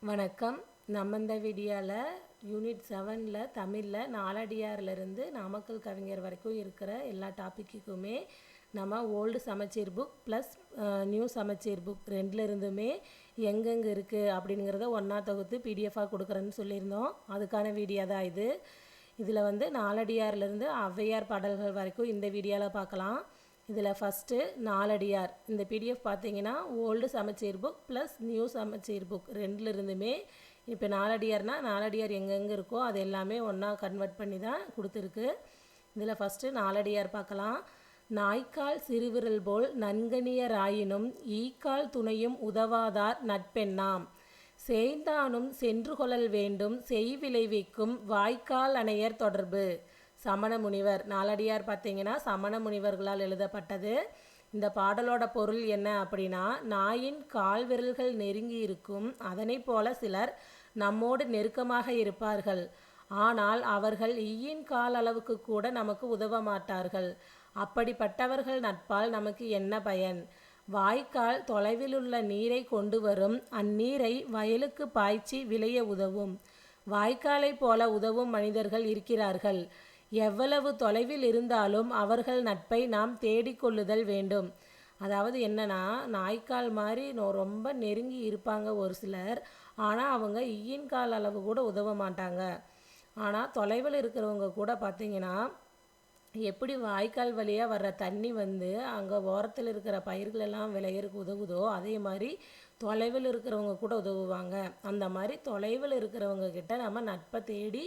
வணக்கம். நம்ம இந்த வீடியோவில் யூனிட் 7ல் தமிழில் நாலடியார்லேருந்து நாமக்கல் கவிஞர் வரைக்கும் இருக்கிற எல்லா டாப்பிக்குமே நம்ம ஓல்டு சமச்சீர் புக் ப்ளஸ் நியூ சமச்சீர் புக் ரெண்டுலேருந்துமே எங்கெங்கே இருக்குது அப்படிங்கிறத ஒன்றா தொகுத்து பிடிஎஃபாக கொடுக்குறேன்னு சொல்லியிருந்தோம். அதுக்கான வீடியோ தான் இது. இதில் நாலடியார்லேருந்து ஔவையார் பாடல்கள் வரைக்கும் இந்த வீடியோவில் பார்க்கலாம். இதில் ஃபஸ்ட்டு நாலடியார். இந்த பிடிஎஃப் பார்த்தீங்கன்னா ஓல்டு சமச்சீர் புக் ப்ளஸ் நியூ சமச்சீர் புக் ரெண்டுலேருந்துமே இப்போ நாலடியார்னால் நாலடியார் எங்கெங்கே இருக்கோ அது எல்லாமே ஒன்றா கன்வெர்ட் பண்ணி தான் கொடுத்துருக்கு. இதில் ஃபஸ்ட்டு நாலடியார் பார்க்கலாம். நாய்க்கால் சிறுவிரல் போல் நன்கனியராயினும் ஈக்கால் துணையும் உதவாதார் நட்பெண்ணாம் சேய்ந்தானும் சென்று கொள்ளல் வேண்டும் செய்விளைவிக்கும் வாய்க்கால் அணையர் தொடர்பு. சமண முனிவர். நாலடியார் பார்த்தீங்கன்னா சமண முனிவர்களால் எழுதப்பட்டது. இந்த பாடலோட பொருள் என்ன அப்படின்னா, நாயின் கால் விரல்கள் நெருங்கி இருக்கும் அதனை போல சிலர் நம்மோடு நெருக்கமாக இருப்பார்கள். ஆனால் அவர்கள் ஈயின் கால் அளவுக்கு கூட நமக்கு உதவ மாட்டார்கள். அப்படிப்பட்டவர்கள் நட்பால் நமக்கு என்ன பயன்? வாய்க்கால் தொலைவிலுள்ள நீரை கொண்டு வரும், அந்நீரை வயலுக்கு பாய்ச்சி விளைய உதவும். வாய்க்காலை போல உதவும் மனிதர்கள் இருக்கிறார்கள். எவ்வளவு தொலைவில் இருந்தாலும் அவர்கள் நட்பை நாம் தேடிக்கொள்ளுதல் வேண்டும். அதாவது என்னன்னா, நாய்க்கால் மாதிரி ரொம்ப நெருங்கி இருப்பாங்க ஒரு சிலர், ஆனால் அவங்க ஈயின் கால் அளவு கூட உதவ மாட்டாங்க. ஆனால் தொலைவில் இருக்கிறவங்க கூட பார்த்திங்கன்னா, எப்படி வாய்க்கால் வழியாக வர்ற தண்ணி அங்கே ஓரத்தில் இருக்கிற பயிர்களெல்லாம் விளையிறதுக்கு உதவுதோ அதே மாதிரி தொலைவில் இருக்கிறவங்க கூட உதவுவாங்க. அந்த மாதிரி தொலைவில் இருக்கிறவங்க கிட்ட நம்ம நட்பை தேடி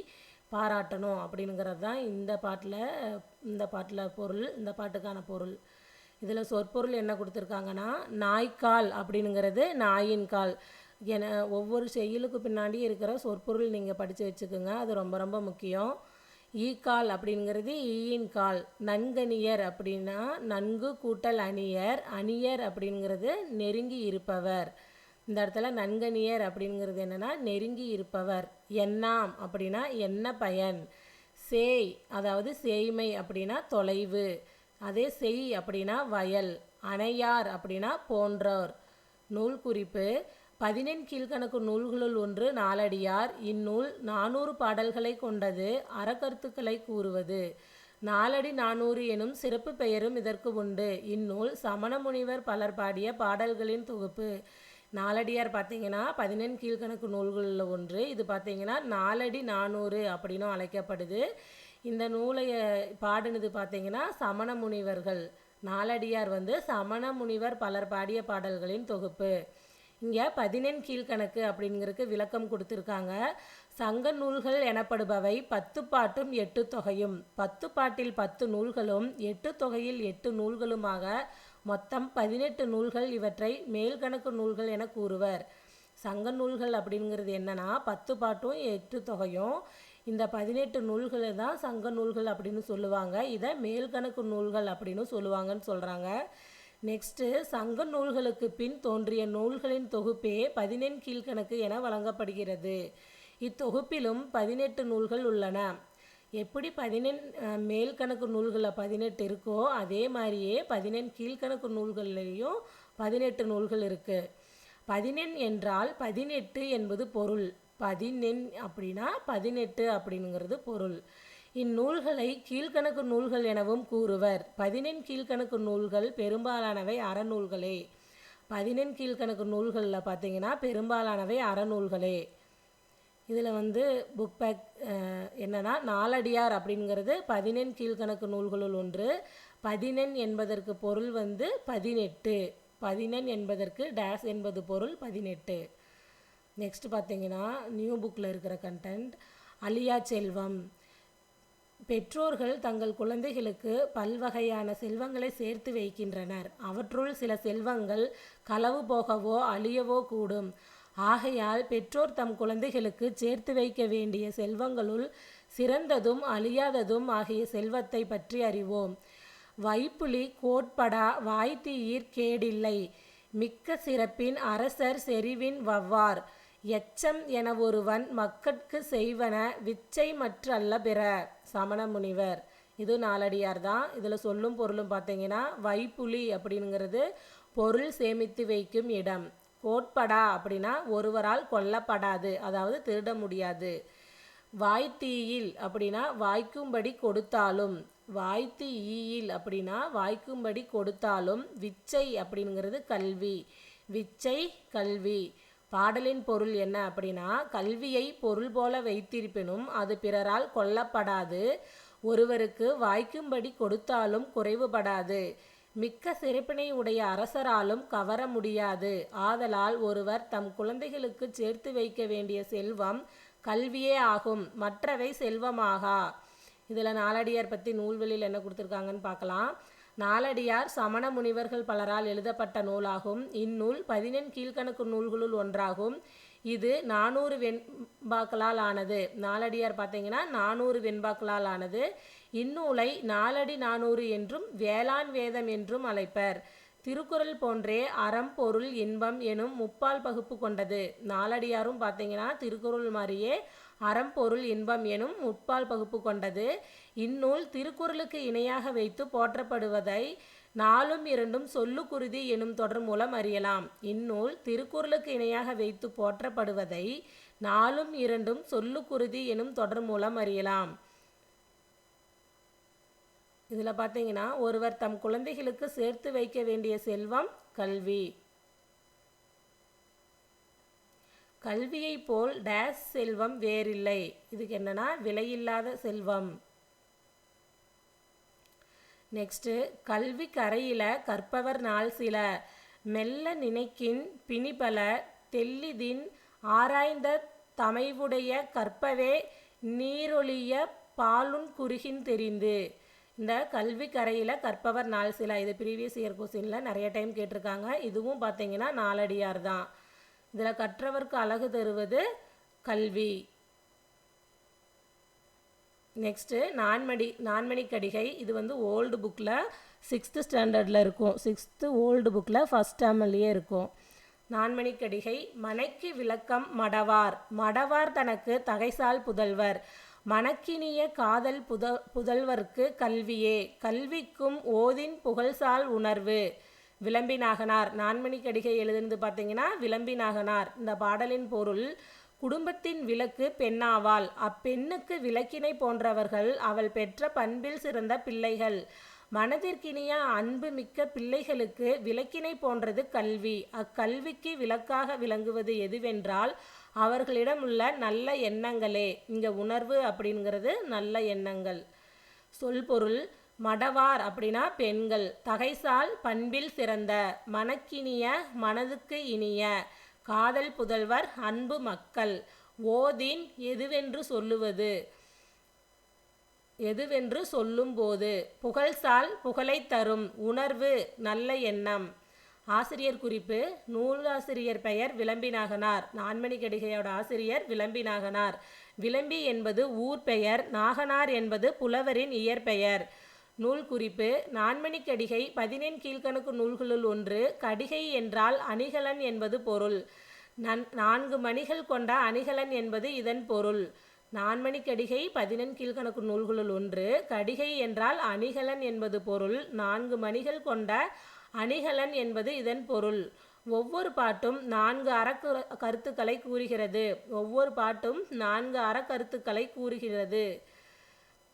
பாராட்டணும் அப்படிங்கிறது தான் இந்த பாட்டில் பொருள், இந்த பாட்டுக்கான பொருள். இதில் சொற்பொருள் என்ன கொடுத்துருக்காங்கன்னா, நாய்க்கால் அப்படிங்கிறது நாயின் கால் என ஒவ்வொரு செய்யுளுக்கு பின்னாடி இருக்கிற சொற்பொருள் நீங்கள் படித்து வச்சுக்கோங்க, அது ரொம்ப ரொம்ப முக்கியம். ஈக்கால் அப்படிங்கிறது ஈயின் கால். நன்கணியர் அப்படின்னா நன்கு கூட்டல் அணியர். அணியர் அப்படிங்கிறது நெருங்கி இருப்பவர். இந்த இடத்துல நன்கணியர் அப்படிங்கிறது என்னென்னா நெருங்கி இருப்பவர். எண்ணாம் அப்படின்னா என்ன பயன். சேய் அதாவது சேய்மை அப்படின்னா தொலைவு. அதே செய் அப்படின்னா வயல். அணையார் அப்படின்னா போன்றோர். நூல் குறிப்பு. 14 கீழ்கணக்கு நூல்களுள் ஒன்று நாலடியார். இந்நூல் 400 பாடல்களை கொண்டது. அறக்கருத்துக்களை கூறுவது. நாலடி 400 எனும் சிறப்பு பெயரும் இதற்கு உண்டு. இந்நூல் சமண முனிவர் பலர் பாடிய பாடல்களின் தொகுப்பு. நாலடியார் பார்த்தீங்கன்னா 14 கீழ்கணக்கு நூல்களில் ஒன்று. இது பார்த்தீங்கன்னா நாலடி 400 அப்படின்னும் அழைக்கப்படுது. இந்த நூலை பாடினது பார்த்தீங்கன்னா சமண முனிவர்கள். நாலடியார் சமண முனிவர் பலர் பாடிய பாடல்களின் தொகுப்பு. இங்கே 14 கீழ்கணக்கு அப்படிங்கிறதுக்கு விளக்கம் கொடுத்துருக்காங்க. சங்க நூல்கள் எனப்படுபவை 10 பாட்டும் 8 தொகையும். 10 பாட்டில் 10 நூல்களும் 8 தொகையில் 8 நூல்களுமாக மொத்தம் 18 நூல்கள். இவற்றை மேல்கணக்கு நூல்கள் என கூறுவர். சங்க நூல்கள் அப்படிங்கிறது என்னன்னா 10 பாட்டும் 8 தொகையும். இந்த 18 நூல்களை தான் சங்க நூல்கள் அப்படின்னு சொல்லுவாங்க. இதை மேல்கணக்கு நூல்கள் அப்படின்னு சொல்லுவாங்கன்னு சொல்கிறாங்க. நெக்ஸ்ட்டு, சங்க நூல்களுக்கு பின் தோன்றிய நூல்களின் தொகுப்பே 14 கீழ்கணக்கு என வழங்கப்படுகிறது. இத்தொகுப்பிலும் 18 நூல்கள் உள்ளன. எப்படி 14 மேல்கணக்கு நூல்களில் 18 இருக்கோ அதே மாதிரியே 14 கீழ்கணக்கு நூல்கள்லேயும் 18 நூல்கள் இருக்குது. 14 என்றால் 18 என்பது பொருள். 14 அப்படின்னா 18 அப்படிங்கிறது பொருள். இந்நூல்களை கீழ்கணக்கு நூல்கள் எனவும் கூறுவர். 14 கீழ்கணக்கு நூல்கள் பெரும்பாலானவை அறநூல்களே. 14 கீழ்கணக்கு நூல்களில் பார்த்தீங்கன்னா பெரும்பாலானவை அறநூல்களே. இதில் புக் பேக் என்னென்னா, நாலடியார் அப்படிங்கிறது 14 கீழ்கணக்கு நூல்களுள் ஒன்று. 14 என்பதற்கு பொருள் 18. 14 என்பதற்கு டேஸ் என்பது பொருள் 18. நெக்ஸ்ட் பார்த்தீங்கன்னா நியூ புக்கில் இருக்கிற கண்டென்ட். அழியா செல்வம். பெற்றோர்கள் தங்கள் குழந்தைகளுக்கு பல்வகையான செல்வங்களை சேர்த்து வைக்கின்றனர். அவற்றுள் சில செல்வங்கள் களவு போகவோ அழியவோ கூடும். ஆகையால் பெற்றோர் தம் குழந்தைகளுக்கு சேர்த்து வைக்க வேண்டிய செல்வங்களுள் சிறந்ததும் அழியாததும் ஆகிய செல்வத்தை பற்றி அறிவோம். வைப்புலி கோட்படா வாய்த்தீயிற் கேடில்லை. மிக்க சிறப்பின் அரசர் செறிவின் வவ்வார். எச்சம் என ஒருவன் மக்கட்கு செய்வன விச்சை மற்றல்ல பிற. சமண முனிவர். இது நாலடியார் தான். இதில் சொல்லும் பொருளும் பார்த்தீங்கன்னா, வைப்புலி அப்படிங்கிறது பொருள் சேமித்து வைக்கும் இடம். கோட்படா அப்படின்னா ஒருவரால் கொல்லப்படாது, அதாவது திருட முடியாது. வாய்த்தீயில் அப்படின்னா வாய்க்கும்படி கொடுத்தாலும், வாய்த்து ஈயில் அப்படின்னா வாய்க்கும்படி கொடுத்தாலும். விச்சை அப்படிங்கிறது கல்வி, விச்சை கல்வி. பாடலின் பொருள் என்ன அப்படின்னா, கல்வியை பொருள் போல வைத்திருப்பினும் அது பிறரால் கொல்லப்படாது, ஒருவருக்கு வாய்க்கும்படி கொடுத்தாலும் குறைவுபடாது. மிக்க சிறப்பினை உடைய அரசராலும் கவர முடியாது. ஆதலால் ஒருவர் தம் குழந்தைகளுக்கு சேர்த்து வைக்க வேண்டிய செல்வம் கல்வியே ஆகும், மற்றவை செல்வமாகா. இதில் நாலடியார் பற்றி நூல்களில் என்ன கொடுத்துருக்காங்கன்னு பார்க்கலாம். நாலடியார் சமண முனிவர்கள் பலரால் எழுதப்பட்ட நூலாகும். இந்நூல் 14 கீழ்கணக்கு நூல்களுள் ஒன்றாகும். இது 400 வெண்பாக்களால் ஆனது. நாலடியார் பார்த்தீங்கன்னா 400 வெண்பாக்களால் ஆனது. இந்நூலை நாலடி 400 என்றும் வேளாண் வேதம் என்றும் அழைப்பர். திருக்குறள் போன்றே அறம் பொருள் இன்பம் எனும் முப்பால் பகுப்பு கொண்டது. நாலடியாரும் பார்த்தீங்கன்னா திருக்குறள் மாதிரியே அறம் பொருள் இன்பம் எனும் முப்பால் பகுப்பு கொண்டது. இந்நூல் திருக்குறளுக்கு இணையாக வைத்து போற்றப்படுவதை 4ம் 2ம் சொல்லுக்குருதி எனும் தொடர் மூலம் அறியலாம். இந்நூல் திருக்குறளுக்கு இணையாக வைத்து போற்றப்படுவதை 4ம் 2ம் சொல்லுக்குருதி எனும் தொடர் மூலம் அறியலாம். இதில் பார்த்தீங்கன்னா ஒருவர் தம் குழந்தைகளுக்கு சேர்த்து வைக்க வேண்டிய செல்வம் கல்வி. கல்வியை போல் டேஸ் செல்வம் வேறில்லை. இதுக்கு என்னன்னா விலையில்லாத செல்வம். நெக்ஸ்ட்டு, கல்வி கரையில கற்பவர் நாள் சில, மெல்ல நினைக்கின் பிணிபல தெல்லிதின் ஆராய்ந்த தமைவுடைய கற்பவே நீரொழிய பாலுன் குறுகின் தெரிந்து. இந்த கல்வி கரையில் கற்பவர் நாள் சில, இது ப்ரீவியஸ் இயர் கொஸ்டினில் நிறைய டைம் கேட்டிருக்காங்க. இதுவும் பார்த்தீங்கன்னா நாலடியார் தான். இதில் கற்றவர்க்கு அழகு தருவது கல்வி. நெக்ஸ்ட்டு நான்மணிக்கடிகை. இது வந்து ஓல்டு புக்கில் 6th ஸ்டாண்டர்டில் இருக்கும். 6th ஓல்டு புக்கில் ஃபஸ்ட் டேர்ம்லேயே இருக்கும். நான்மணிக்கடிகை. மனைக்கு விளக்கம் மடவார், மடவார் தனக்கு தகைசால் புதல்வர், மணக்கினிய காதல் புதல்வர்க்கு கல்வியே, கல்விக்கும் ஓதின் புகழ்சால் உணர்வு. விளம்பினாகனார். நான்மணிக்கடிகை எழுதுனது பார்த்தீங்கன்னா விளம்பினாகனார். இந்த பாடலின் பொருள், குடும்பத்தின் விளக்கு பெண்ணாவாள், அப்பெண்ணுக்கு விளக்கினை போன்றவர்கள் அவள் பெற்ற பண்பில் சிறந்த பிள்ளைகள், மனதிற்கினிய அன்பு மிக்க பிள்ளைகளுக்கு விளக்கினை போன்றது கல்வி, அக்கல்விக்கு விளக்காக விளங்குவது எதுவென்றால் அவர்களிடம் உள்ள நல்ல எண்ணங்களே. இங்கே உணர்வு அப்படிங்கிறது நல்ல எண்ணங்கள். சொல் பொருள், மடவார் அப்படின்னா பெண்கள், தகைசால் பண்பில் சிறந்த, மனக்கினிய மனதுக்கு இனிய, காதல் புதல்வர் அன்பு மக்கள், ஓதின் எதுவென்று சொல்லுவது எதுவென்று சொல்லும்போது, புகழ்சால் புகழை தரும், உணர்வு நல்ல எண்ணம். ஆசிரியர் குறிப்பு, நூலாசிரியர் பெயர் விளம்பினாகனார். நான்மணிக்கடிகையோட ஆசிரியர் விளம்பினாகனார். விளம்பி என்பது ஊர் பெயர், நாகனார் என்பது புலவரின் இயற்பெயர். நூல் குறிப்பு, நான்மணிக்கடிகை 14 கீழ்கணக்கு நூல்களுள் ஒன்று. கடிகை என்றால் அணிகலன் என்பது பொருள். 4 மணிகள் கொண்ட அணிகலன் என்பது இதன் பொருள். நான்மணிக்கடிகை 14 கீழ்கணக்கு நூல்களுள் ஒன்று. கடிகை என்றால் அணிகலன் என்பது பொருள். 4 மணிகள் கொண்ட அணிகலன் என்பது இதன் பொருள். ஒவ்வொரு பாட்டும் 4 அறக்கருத்துக்களை கூறுகிறது. ஒவ்வொரு பாட்டும் 4 அறக்கருத்துக்களை கூறுகிறது.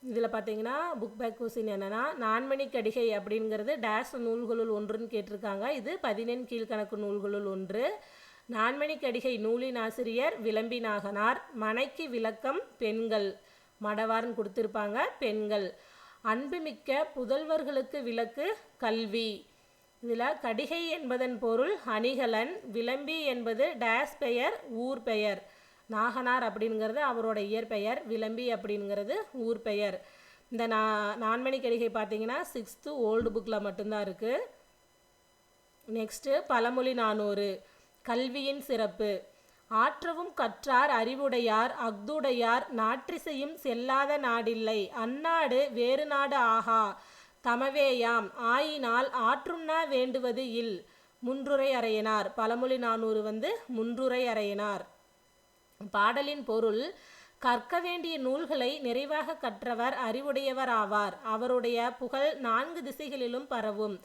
இதில் பார்த்தீங்கன்னா புக் பேக் கொஸ்டின் என்னென்னா, நான்மணிக்கடிகை அப்படிங்கிறது டேஷ் நூல்களுள் ஒன்றுன்னு கேட்டிருக்காங்க. இது 14 கீழ்கணக்கு நூல்களுள் ஒன்று. நான்மணிக்கடிகை நூலின் ஆசிரியர் விளம்பினாகனார். மனைக்கு விளக்கம் பெண்கள், மடவார்னு கொடுத்துருப்பாங்க, பெண்கள். அன்புமிக்க புதல்வர்களுக்கு விளக்கு கல்வி. இதில் கடிகை என்பதன் பொருள் அணிகலன், விளம்பி என்பது டேஸ் பெயர் ஊர் பெயர், நாகனார் அப்படிங்கிறது அவரோட இயற்பெயர், விளம்பி அப்படிங்கிறது ஊர் பெயர். இந்த நான்மணிக்கடிகை பார்த்தீங்கன்னா 6th ஓல்டு புக்கில் மட்டும்தான் இருக்குது. நெக்ஸ்ட்டு, பழமொழி 400. கல்வியின் சிறப்பு. ஆற்றவும் கற்றார் அறிவுடையார் அஃதுடையார் நாற்றிசையும் செல்லாத நாடில்லை, அந்நாடு வேறு நாடு ஆகா தமவேயாம், ஆயினால் ஆற்றுண்ணா வேண்டுவது இல். முன்றுரை அறையினார். பழமொழி 400 வந்து முன்றுரை அறையினார். பாடலின் பொருள், கற்க வேண்டிய நூல்களை நிறைவாக கற்றவர் அறிவுடையவர் ஆவார். அவருடைய புகழ் 4 திசைகளிலும் பரவும்.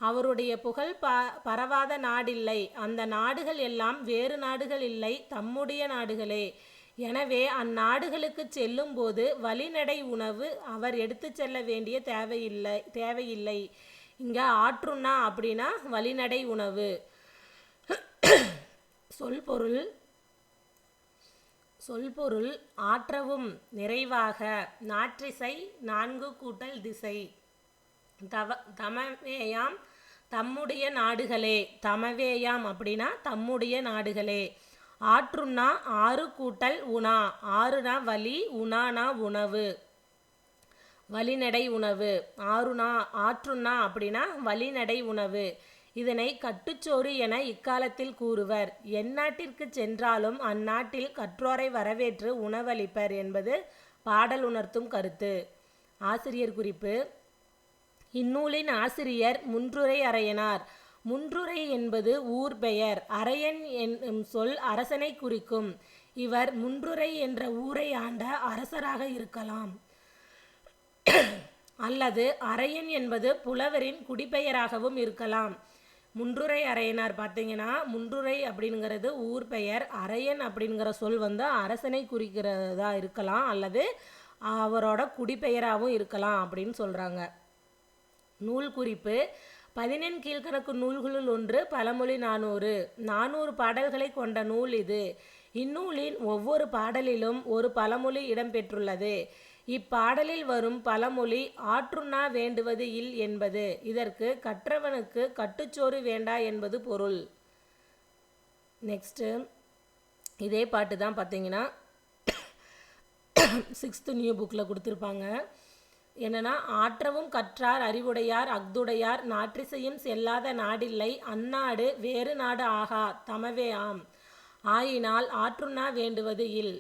அவருடைய புகழ் பரவாத நாடில்லை, அந்த நாடுகள் எல்லாம் வேறு நாடுகள் இல்லை, தம்முடைய நாடுகளே. எனவே அந்நாடுகளுக்கு செல்லும்போது வழிநடை உணவு அவர் எடுத்து செல்ல வேண்டிய தேவையில்லை. இங்கே ஆற்றுண்ணா அப்படின்னா வழிநடை உணவு. சொல்பொருள் ஆற்றவும் நிறைவாக. நாற்றிசை 4 கூட்டல் திசை. தமவேயாம் தம்முடைய நாடுகளே. தமவேயாம் அப்படின்னா தம்முடைய நாடுகளே. ஆற்றுண்ணா 6 கூட்டல் உணா. 6னா வழி, உணானா உணவு, வழிநடை உணவு. ஆற்றுண்ணா அப்படின்னா வழிநடை உணவு. இதனை கட்டுச்சோறு என இக்காலத்தில் கூறுவர். எந்நாட்டிற்கு சென்றாலும் அந்நாட்டில் கற்றோரை வரவேற்று உணவளிப்பர் என்பது பாடல் உணர்த்தும் கருத்து. ஆசிரியர் குறிப்பு: இந்நூலின் ஆசிரியர் முன்றுரை அரையனார். முன்றுரை என்பது ஊர் பெயர். அரையன் என்னும் சொல் அரசனை குறிக்கும். இவர் முன்றுரை என்ற ஊரை ஆண்ட அரசராக இருக்கலாம், அல்லது அரையன் என்பது புலவரின் குடிப்பெயராகவும் இருக்கலாம். முன்றுரை அரையனார் பார்த்தீங்கன்னா, முன்றுரை அப்படிங்கிறது ஊர் பெயர், அரையன் அப்படிங்கிற சொல் அரசனை குறிக்கிறதா இருக்கலாம், அல்லது அவரோட குடிப்பெயராகவும் இருக்கலாம் அப்படின்னு சொல்கிறாங்க. நூல் குறிப்பு: 14 கீழ்கணக்கு நூல்களுள் ஒன்று பழமொழி 400. 400 பாடல்களை கொண்ட நூல் இது. இந்நூலின் ஒவ்வொரு பாடலிலும் ஒரு பழமொழி இடம்பெற்றுள்ளது. இப்பாடலில் வரும் பழமொழி ஆற்றுண்ணா வேண்டுவது இல் என்பது. இதற்கு கற்றவனுக்கு கட்டுச்சோறு வேண்டா என்பது பொருள். நெக்ஸ்ட்டு இதே பாட்டு தான் பார்த்தீங்கன்னா 6th நியூ புக்கில் கொடுத்துருப்பாங்க. என்னன்னா, ஆற்றவும் கற்றார் அறிவுடையார் அஃதுடையார் நாற்றிசையும் செல்லாத நாடில்லை, அந்நாடு வேறு நாடு ஆகா தமவே ஆம், ஆயினால் ஆற்றுண்ணா வேண்டுவது இல்.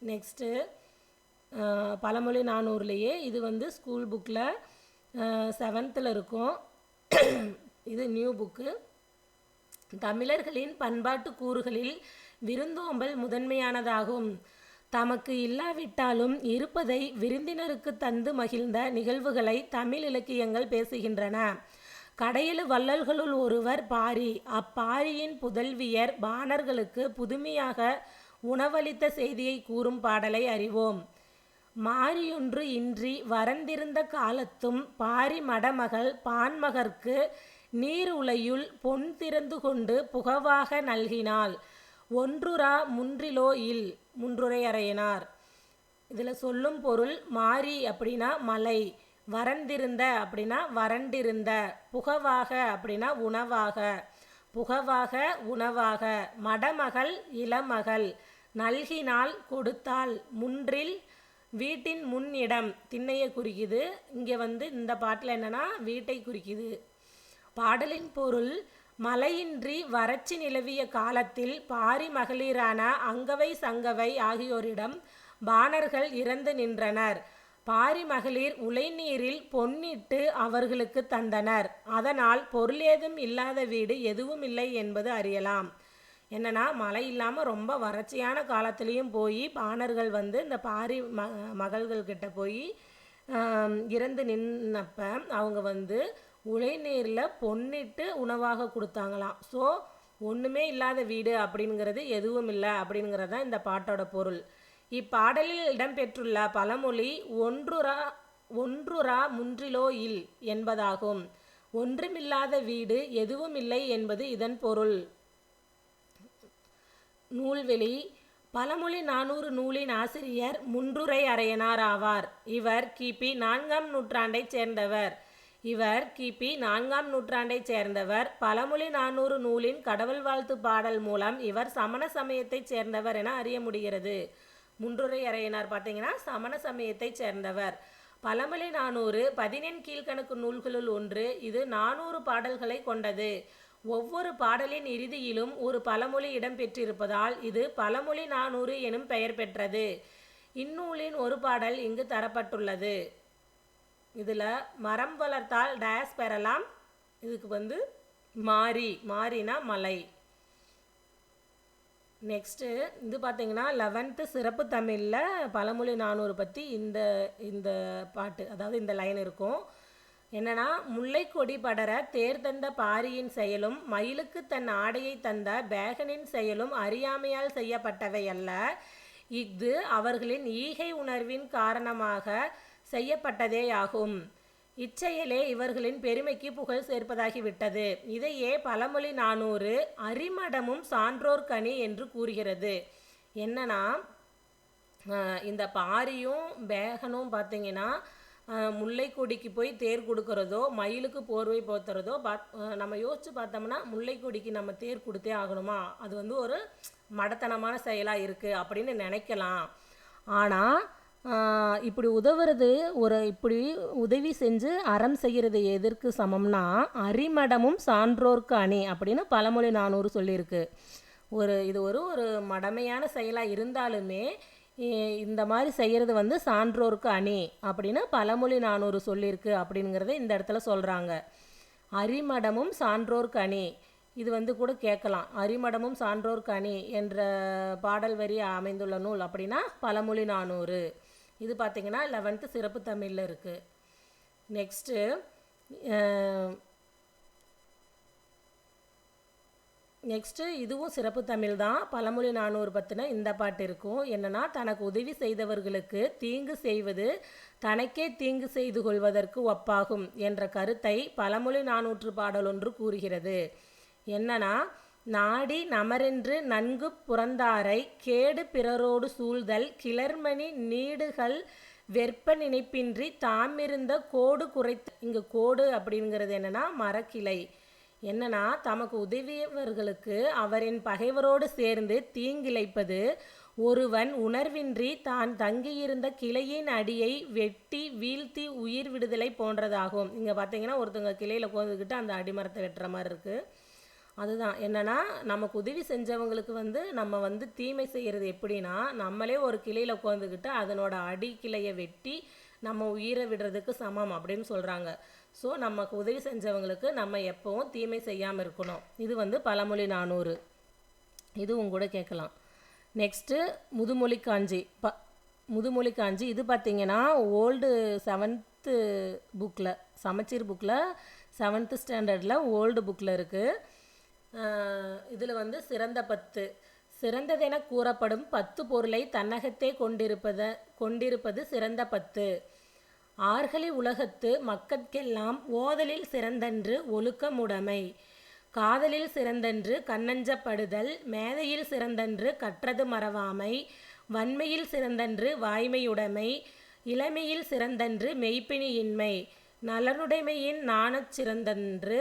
நெக்ஸ்ட்டு பழமொழி 400லேயே இது ஸ்கூல் புக்கில் 7th இருக்கும். இது நியூ புக்கு. தமிழர்களின் பண்பாட்டு கூறுகளில் விருந்தோம்பல் முதன்மையானதாகும். தமக்கு இல்லாவிட்டாலும் இருப்பதை விருந்தினருக்கு தந்து மகிழ்ந்த நிகழ்வுகளை தமிழ் இலக்கியங்கள் பேசுகின்றன. கடையெழு வள்ளல்களுள் ஒருவர் பாரி. அப்பாரியின் புதல்வியர் பாணர்களுக்கு புதுமையாக உணவளித்த செய்தியை கூறும் பாடலை அறிவோம். மாரியொன்று இன்றி வரந்திருந்த காலத்தும் பாரி மடமகள் பான்மகற்கு நீர் உலையுள் பொன் திறந்து கொண்டு புகவாக நல்கினாள். ஒன்றுரா முன்றிலோ இல். முன்றுரை அரையனார். இதில் சொல்லும் பொருள்: மாரி அப்படின்னா மலை, வரந்திருந்த அப்படின்னா வறண்டிருந்த, புகவாக அப்படின்னா உணவாக, புகவாக உணவாக, மடமகள் இளமகள், நல்கினால் கொடுத்தால், முன்றில் வீட்டின் முன் இடம் திண்ணையை குறிக்குது. இங்கே இந்த பாட்டில் என்னன்னா வீட்டை குறிக்குது. பாடலின் பொருள்: மழையின்றி வறட்சி நிலவிய காலத்தில் பாரி மகளிரான அங்கவை சங்கவை ஆகியோரிடம் பாணர்கள் இறந்து நின்றனர். பாரி மகளிர் உலைநீரில் பொன்னிட்டு அவர்களுக்கு தந்தனர். அதனால் பொருளேதும் இல்லாத வீடு எதுவும் இல்லை என்பது அறியலாம். என்னன்னா, மழை இல்லாமல் ரொம்ப வறட்சியான காலத்துலேயும் போய் பாணர்கள் இந்த பாரி மகள்கள்கிட்ட போய் இறந்து நின்னப்ப அவங்க உலைநீரில் பொன்னிட்டு உணவாக கொடுத்தாங்களாம். ஸோ ஒன்றுமே இல்லாத வீடு அப்படிங்கிறது எதுவும் இல்லை அப்படிங்கிறது தான் இந்த பாட்டோட பொருள். இப்பாடலில் இடம்பெற்றுள்ள பழமொழி ஒன்றுரா முன்றிலோ இல் என்பதாகும். ஒன்றுமில்லாத வீடு எதுவும் இல்லை என்பது இதன் பொருள். நூல்வெளி: பழமொழி 400 நூலின் ஆசிரியர் முன்றுரை அரையனார் ஆவார். இவர் கிபி 4ஆம் நூற்றாண்டைச் சேர்ந்தவர். பழமொழி 400 நூலின் கடவுள் வாழ்த்து பாடல் மூலம் இவர் சமண சமயத்தைச் சேர்ந்தவர் என அறிய முடிகிறது. முன்றுரை அரையனார் பார்த்தீங்கன்னா சமண சமயத்தைச் சேர்ந்தவர். பழமொழி 400 14 கீழ்கணக்கு நூல்களுள் ஒன்று. இது 400 பாடல்களை கொண்டது. ஒவ்வொரு பாடலின் இறுதியிலும் ஒரு பழமொழி இடம்பெற்றிருப்பதால் இது பழமொழி 400 எனும் பெயர் பெற்றது. இந்நூலின் ஒரு பாடல் இங்கு தரப்பட்டுள்ளது. இதில் மரம் வளர்த்தால் டேஸ் பெறலாம். இதுக்கு மாரினா மலை. நெக்ஸ்ட்டு இது பார்த்தீங்கன்னா 11th சிறப்பு தமிழில் பழமொழி 400 பற்றி இந்த பாட்டு, அதாவது இந்த லைன் இருக்கும். என்னன்னா, முல்லை கொடி படர தேர் தந்த பாரியின் செயலும் மயிலுக்கு தன் ஆடையை தந்த பேகனின் செயலும் அறியாமையால் செய்யப்பட்டவை அல்ல. இஃது அவர்களின் ஈகை உணர்வின் காரணமாக செய்யப்பட்டதேயாகும். இச்செயலே இவர்களின் பெருமைக்கு புகழ் சேர்ப்பதாகிவிட்டது. இதையே பழமொழி 400 அரிமடமும் சான்றோர் கனி என்று கூறுகிறது. என்னன்னா, இந்த பாரியும் பேகனும் பார்த்தீங்கன்னா, முல்லை கொடிக்கு போய் தேர் கொடுக்கறதோ மயிலுக்கு போர்வை போத்துறதோ நம்ம யோசிச்சு பார்த்தோம்னா, முல்லை கொடிக்கு நம்ம தேர் கொடுத்தே ஆகணுமா, அது வந்து ஒரு மடத்தனமான செயலாக இருக்குது அப்படின்னு நினைக்கலாம். ஆனால் இப்படி உதவுறது இப்படி உதவி செஞ்சு அறம் செய்கிறது எதற்கு சமம்னா, அரிமடமும் சான்றோர்க்கு அணி அப்படின்னு பழமொழி 400 சொல்லியிருக்கு. இது ஒரு மடமையான செயலாக இருந்தாலுமே இந்த மாதிரி செய்கிறது வந்து சான்றோருக்கு அணி அப்படின்னு பழமொழி 400 சொல்லியிருக்கு அப்படிங்கிறத இந்த இடத்துல சொல்கிறாங்க. அரிமடமும் சான்றோர்க்கு அணி, இது வந்து கூட கேட்கலாம். அரிமடமும் சான்றோர்க்கு அணி என்ற பாடல் வரி அமைந்துள்ள நூல் அப்படின்னா பழமொழி 400. இது பார்த்திங்கன்னா 11th சிறப்பு தமிழில் இருக்குது. நெக்ஸ்ட்டு இதுவும் சிறப்பு தமிழ் தான். பழமொழி 400 பற்றின இந்த பாட்டு இருக்கும். என்னென்னா, தனக்கு உதவி செய்தவர்களுக்கு தீங்கு செய்வது தனக்கே தீங்கு செய்து கொள்வதற்கு ஒப்பாகும் என்ற கருத்தை பழமொழி 400 பாடல் ஒன்று கூறுகிறது. என்னன்னா, நாடி நமரென்று நன்கு புறந்தாரை கேடு பிறரோடு சூழ்தல் கிளர்மணி நீடுகள் வெற்ப நினைப்பின்றி தாமிருந்த கோடு குறைத்து. இங்கே கோடு அப்படிங்கிறது என்னென்னா மரக்கிளை. என்னன்னா, தமக்கு உதவியவர்களுக்கு அவரின் பகைவரோடு சேர்ந்து தீங்கிழைப்பது ஒருவன் உணர்வின்றி தான் தங்கியிருந்த கிளையின் அடியை வெட்டி வீழ்த்தி உயிர் விடுதலை போன்றதாகும். இங்கே பார்த்தீங்கன்னா, ஒருத்தவங்க கிளையில் உட்காந்துக்கிட்டு அந்த அடிமரத்தை வெட்டுற மாதிரி இருக்குது. அதுதான் என்னென்னா, நமக்கு உதவி செஞ்சவங்களுக்கு வந்து நம்ம வந்து தீமை செய்கிறது எப்படின்னா, நம்மளே ஒரு கிளையில் உட்காந்துக்கிட்டு அதனோட அடி கிளையை வெட்டி நம்ம உயிரை விடுறதுக்கு சமம் அப்படின்னு சொல்கிறாங்க. ஸோ நமக்கு உதவி செஞ்சவங்களுக்கு நம்ம எப்போவும் தீமை செய்யாமல் இருக்கணும். இது வந்து பழமொழி 400. இதுவும் கூட கேட்கலாம். நெக்ஸ்ட்டு முதுமொழி காஞ்சி. முதுமொழி காஞ்சி இது பார்த்திங்கன்னா ஓல்டு 7th புக்கில், சமச்சீர் புக்கில் 7th ஸ்டாண்டர்டில் ஓல்டு புக்கில் இருக்குது. இதில் வந்து சிறந்த 10 சிறந்ததென கூறப்படும் 10 பொருளை தன்னகத்தே கொண்டிருப்பது சிறந்த 10. ஆர்களி உலகத்து மக்கட்கெல்லாம் ஓதலில் சிறந்தன்று ஒழுக்கமுடைமை, காதலில் சிறந்தன்று கண்ணஞ்சப்படுதல், மேதையில் சிறந்தன்று கற்றது மறவாமை, வன்மையில் சிறந்தன்று வாய்மையுடைமை, இளமையில் சிறந்தன்று மெய்ப்பினியின்மை, நலனுடைமையின் நாணச் சிறந்தன்று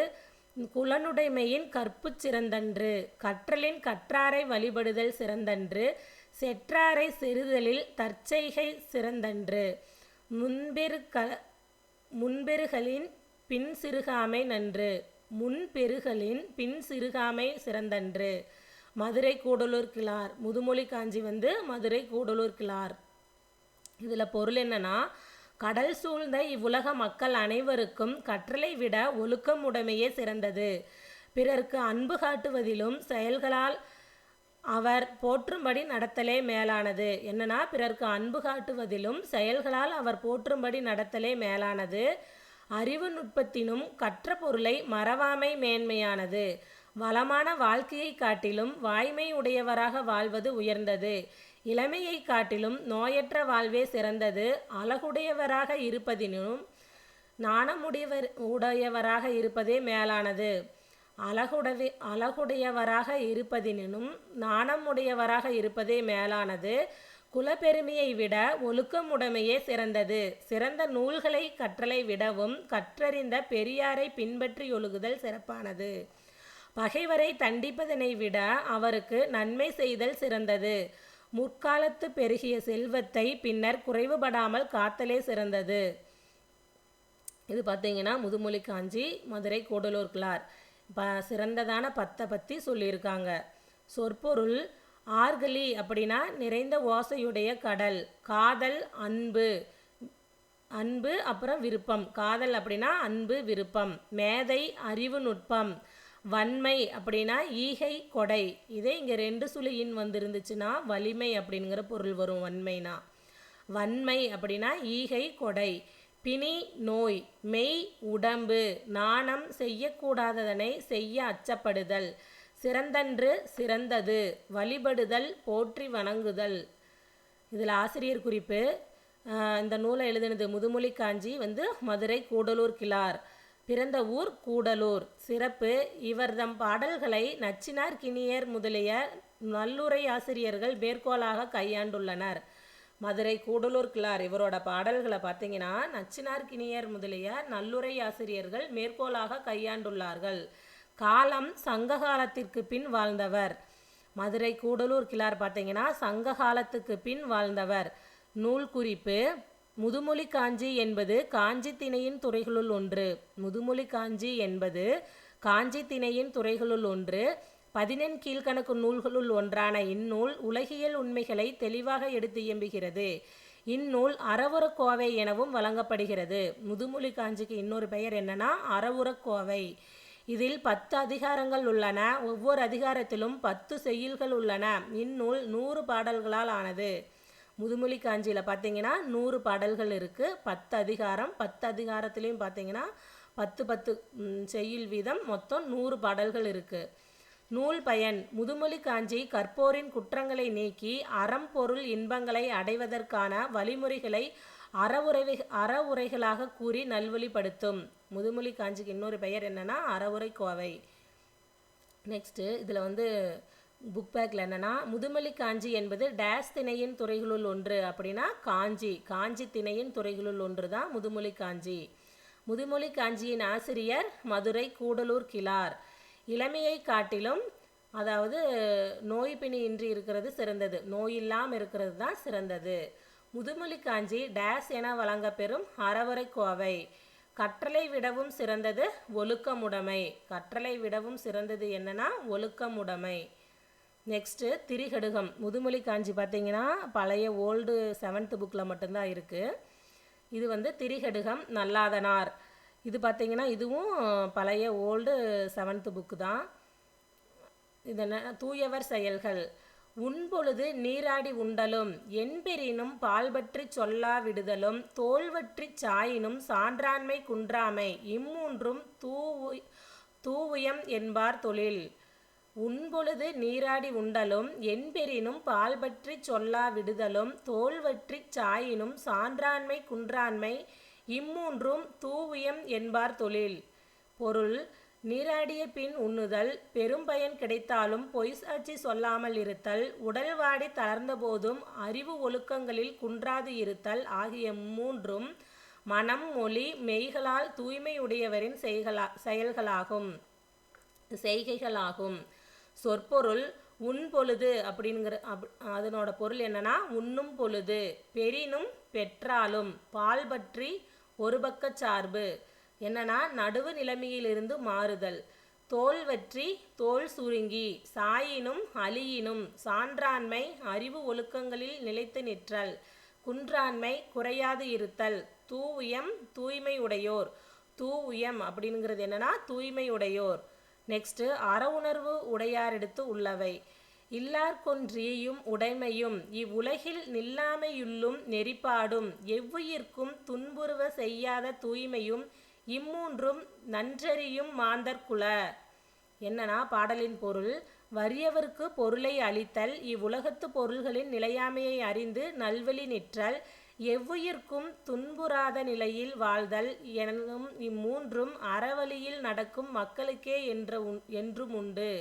குலனுடைமையின் கற்பு சிறந்தன்று, கற்றலின் கற்றாரை வழிபடுதல் சிறந்தன்று, செற்றாரை செறுதலில் தற்செய்கை சிறந்தன்று, முன்பெருகளின் பின் சிறுகாமை நன்று, முன்பெருகளின் பின் சிறுகாமை சிறந்தன்று. மதுரை கூடலூர் கிழார். முதுமொழி காஞ்சி வந்து மதுரை கூடலூர் கிழார். இதில் பொருள் என்னன்னா, கடல் சூழ்ந்த இவ்வுலக மக்கள் அனைவருக்கும் கற்றலை விட ஒழுக்கம் உடைமையே சிறந்தது. பிறர்க்கு அன்பு காட்டுவதிலும் செயல்களால் அவர் போற்றும்படி நடத்தலே மேலானது. என்னன்னா, பிறர்க்கு அன்பு காட்டுவதிலும் செயல்களால் அவர் போற்றும்படி நடத்தலே மேலானது. அறிவு நுட்பத்தினும் கற்ற பொருளை மறவாமை மேன்மையானது. வளமான வாழ்க்கையை காட்டிலும் வாய்மை உடையவராக வாழ்வது உயர்ந்தது. இளமையை காட்டிலும் நோயற்ற வாழ்வே சிறந்தது. அழகுடையவராக இருப்பதினும் நாணமுடையவராக இருப்பதே மேலானது. அழகுடையவராக இருப்பதினும் நாணமுடையவராக இருப்பதே மேலானது. குலப்பெருமையை விட ஒழுக்கமுடைமையே சிறந்தது. சிறந்த நூல்களை கற்றலை விடவும் கற்றறிந்த பெரியாரை பின்பற்றி ஒழுகுதல் சிறப்பானது. பகைவரை தண்டிப்பதனை விட அவருக்கு நன்மை செய்தல் சிறந்தது. முற்காலத்து பெருகிய செல்வத்தை பின்னர் குறைவுபடாமல் காத்தலே சிறந்தது. இது பார்த்தீங்கன்னா முதுமொழி காஞ்சி மதுரை கூடலூர் கிழார். சிறந்ததான 10 பற்றி சொல்லியிருக்காங்க. சொற்பொருள். ஆர்களி அப்படின்னா நிறைந்த ஓசையுடைய கடல். காதல் அன்பு அப்புறம் விருப்பம். காதல் அப்படின்னா அன்பு விருப்பம். மேதை அறிவு நுட்பம். வன்மை அப்படின்னா ஈகை கொடை. இதே இங்கே 2 சுழியின் வந்துருந்துச்சுன்னா வலிமை அப்படிங்கிற பொருள் வரும். வன்மைனா வன்மை அப்படின்னா ஈகை கொடை. பிணி நோய், மெய் உடம்பு, நாணம், செய்யக்கூடாததனை செய்ய அச்சப்படுதல், சிறந்தன்று சிறந்தது, வழிபடுதல், போற்றி வணங்குதல். இதில் ஆசிரியர் குறிப்பு, இந்த நூலை எழுதினது முதுமொழி காஞ்சி மதுரை கூடலூர் கிழார். பிறந்த ஊர் கூடலூர். சிறப்பு, இவர்தம் பாடல்களை நச்சினார் கிணியர் முதலிய நல்லுரை ஆசிரியர்கள் மேற்கோளாக கையாண்டுள்ளனர். மதுரை கூடலூர் கிழார் இவரோட பாடல்களை பார்த்தீங்கன்னா நச்சினார் கிணியர் முதலிய நல்லுரை ஆசிரியர்கள் மேற்கோளாக கையாண்டுள்ளார்கள். காலம் சங்க காலத்திற்கு பின் வாழ்ந்தவர். மதுரை கூடலூர் கிழார் பார்த்தீங்கன்னா சங்க காலத்துக்கு பின் வாழ்ந்தவர். நூல் குறிப்பு, முதுமொழி காஞ்சி என்பது காஞ்சி திணையின் துறைகளுள் ஒன்று. முதுமொழி காஞ்சி என்பது காஞ்சி திணையின் துறைகளுள் ஒன்று. 14 கீழ்கணக்கு நூல்களுள் ஒன்றான இந்நூல் உலகியல் உண்மைகளை தெளிவாக எடுத்து இயம்புகிறது. இந்நூல் அறவுரக்கோவை எனவும் வழங்கப்படுகிறது. முதுமொழி காஞ்சிக்கு இன்னொரு பெயர் என்னன்னா அறவுரக்கோவை. இதில் 10 அதிகாரங்கள் உள்ளன. ஒவ்வொரு அதிகாரத்திலும் 10 செய்யுள்கள் உள்ளன. இந்நூல் 100 பாடல்களால் ஆனது. முதுமொழி காஞ்சியில் பார்த்தீங்கன்னா 100 பாடல்கள் இருக்குது. 10 அதிகாரம், 10 அதிகாரத்திலையும் பார்த்தீங்கன்னா 10 செய்யுள் வீதம், மொத்தம் 100 பாடல்கள் இருக்குது. நூல் பயன், முதுமொழி காஞ்சி கற்போரின் குற்றங்களை நீக்கி அறம் பொருள் இன்பங்களை அடைவதற்கான வழிமுறைகளை அறவுரைகளாக கூறி நல்வழிப்படுத்தும். முதுமொழி காஞ்சிக்கு இன்னொரு பெயர் என்னன்னா அறவுரை கோவை. நெக்ஸ்ட்டு இதில் புக் பேக்கில் என்னென்னா முதுமொழி காஞ்சி என்பது டேஸ் திணையின் துறைகளுள் ஒன்று அப்படின்னா காஞ்சி திணையின் துறைகளுள் ஒன்று தான் முதுமொழி காஞ்சி. முதுமொழி காஞ்சியின் ஆசிரியர் மதுரை கூடலூர் கிழார். இளமையை காட்டிலும், அதாவது நோய் பிணி இன்றி இருக்கிறது சிறந்தது, நோய் இல்லாமல் இருக்கிறது தான் சிறந்தது. முதுமொழி காஞ்சி டேஸ் என வழங்க பெறும் அறவுரை கோவை. கற்றலை விடவும் சிறந்தது ஒழுக்கமுடைமை. கற்றலை விடவும் சிறந்தது என்னன்னா ஒழுக்கமுடைமை. நெக்ஸ்ட்டு திரிகடுகம். முதுமொழி காஞ்சி பார்த்தீங்கன்னா பழைய ஓல்டு 7th புக்கில் மட்டும்தான் இருக்குது. இது திரிகடுகம் நல்லாதனார். இது பார்த்தீங்கன்னா இதுவும் பழைய ஓல்டு 7th புக்கு தான். இதென்ன தூயவர் செயல்கள். உண்பொழுது நீராடி உண்டலும், என்பெறினும் பால்பற்றி சொல்லா விடுதலும், தோல்வற்றி சாயினும் சான்றாண்மை குன்றாமை, இம்மூன்றும் தூவுயம் என்பார் தொழில். உண்பொழுது நீராடி உண்டலும், என்பெறினும் பால்பற்றி சொல்லா விடுதலும், தோல்வற்றி சாயினும் சான்றாண்மை குன்றாண்மை, இம்மூன்றும் தூவுயம் என்பார் தொழில். பொருள், நீராடிய பின் உண்ணுதல், பெரும் பயன் கிடைத்தாலும் பொய் சாட்சி சொல்லாமல் இருத்தல், உடல் வாடி தளர்ந்த போதும் அறிவு ஒழுக்கங்களில் குன்றாது இருத்தல் ஆகிய மூன்றும் மனம் மொழி மெய்களால் தூய்மையுடையவரின் செய்கைகளாகும். சொற்பொருள், உண்பொழுது அப்படிங்கிற அதனோட பொருள் என்னன்னா உண்ணும் பொழுது, பெரினும் பெற்றாலும், பால் பற்றி ஒரு பக்க சார்பு என்னன்னா நடுவு நிலைமையிலிருந்து மாறுதல், தோல் வற்றி தோல் சுருங்கி, சாயினும் அழியினும், சான்றாண்மை அறிவு ஒழுக்கங்களில் நிலைத்து நிற்றல், குன்றாண்மை குறையாது இருத்தல், தூவியம் தூய்மை உடையோர். தூவியம் அப்படிங்கிறது என்னன்னா தூய்மை உடையோர். நெக்ஸ்ட்டு அறவுணர்வு உடையாரெடுத்து உள்ளவை. இல்லார்கொன்றீயும் உடைமையும், இவ்வுலகில் நில்லாமையுள்ளும் நெறிப்பாடும், எவ்வுயிர்க்கும் துன்புறுவ செய்யாத தூய்மையும், இம்மூன்றும் நன்றறியும் மாந்தர்குல. என்னன்னா பாடலின் பொருள், வறியவருக்கு பொருளை அளித்தல், இவ்வுலகத்து பொருள்களின் நிலையாமையை அறிந்து நல்வழி நிற்றல், எவ்வுயிர்க்கும் துன்புறாத நிலையில் வாழ்தல் எனும் இம்மூன்றும் அறவழியில் நடக்கும் மக்களுக்கே என்றும் உண்டு.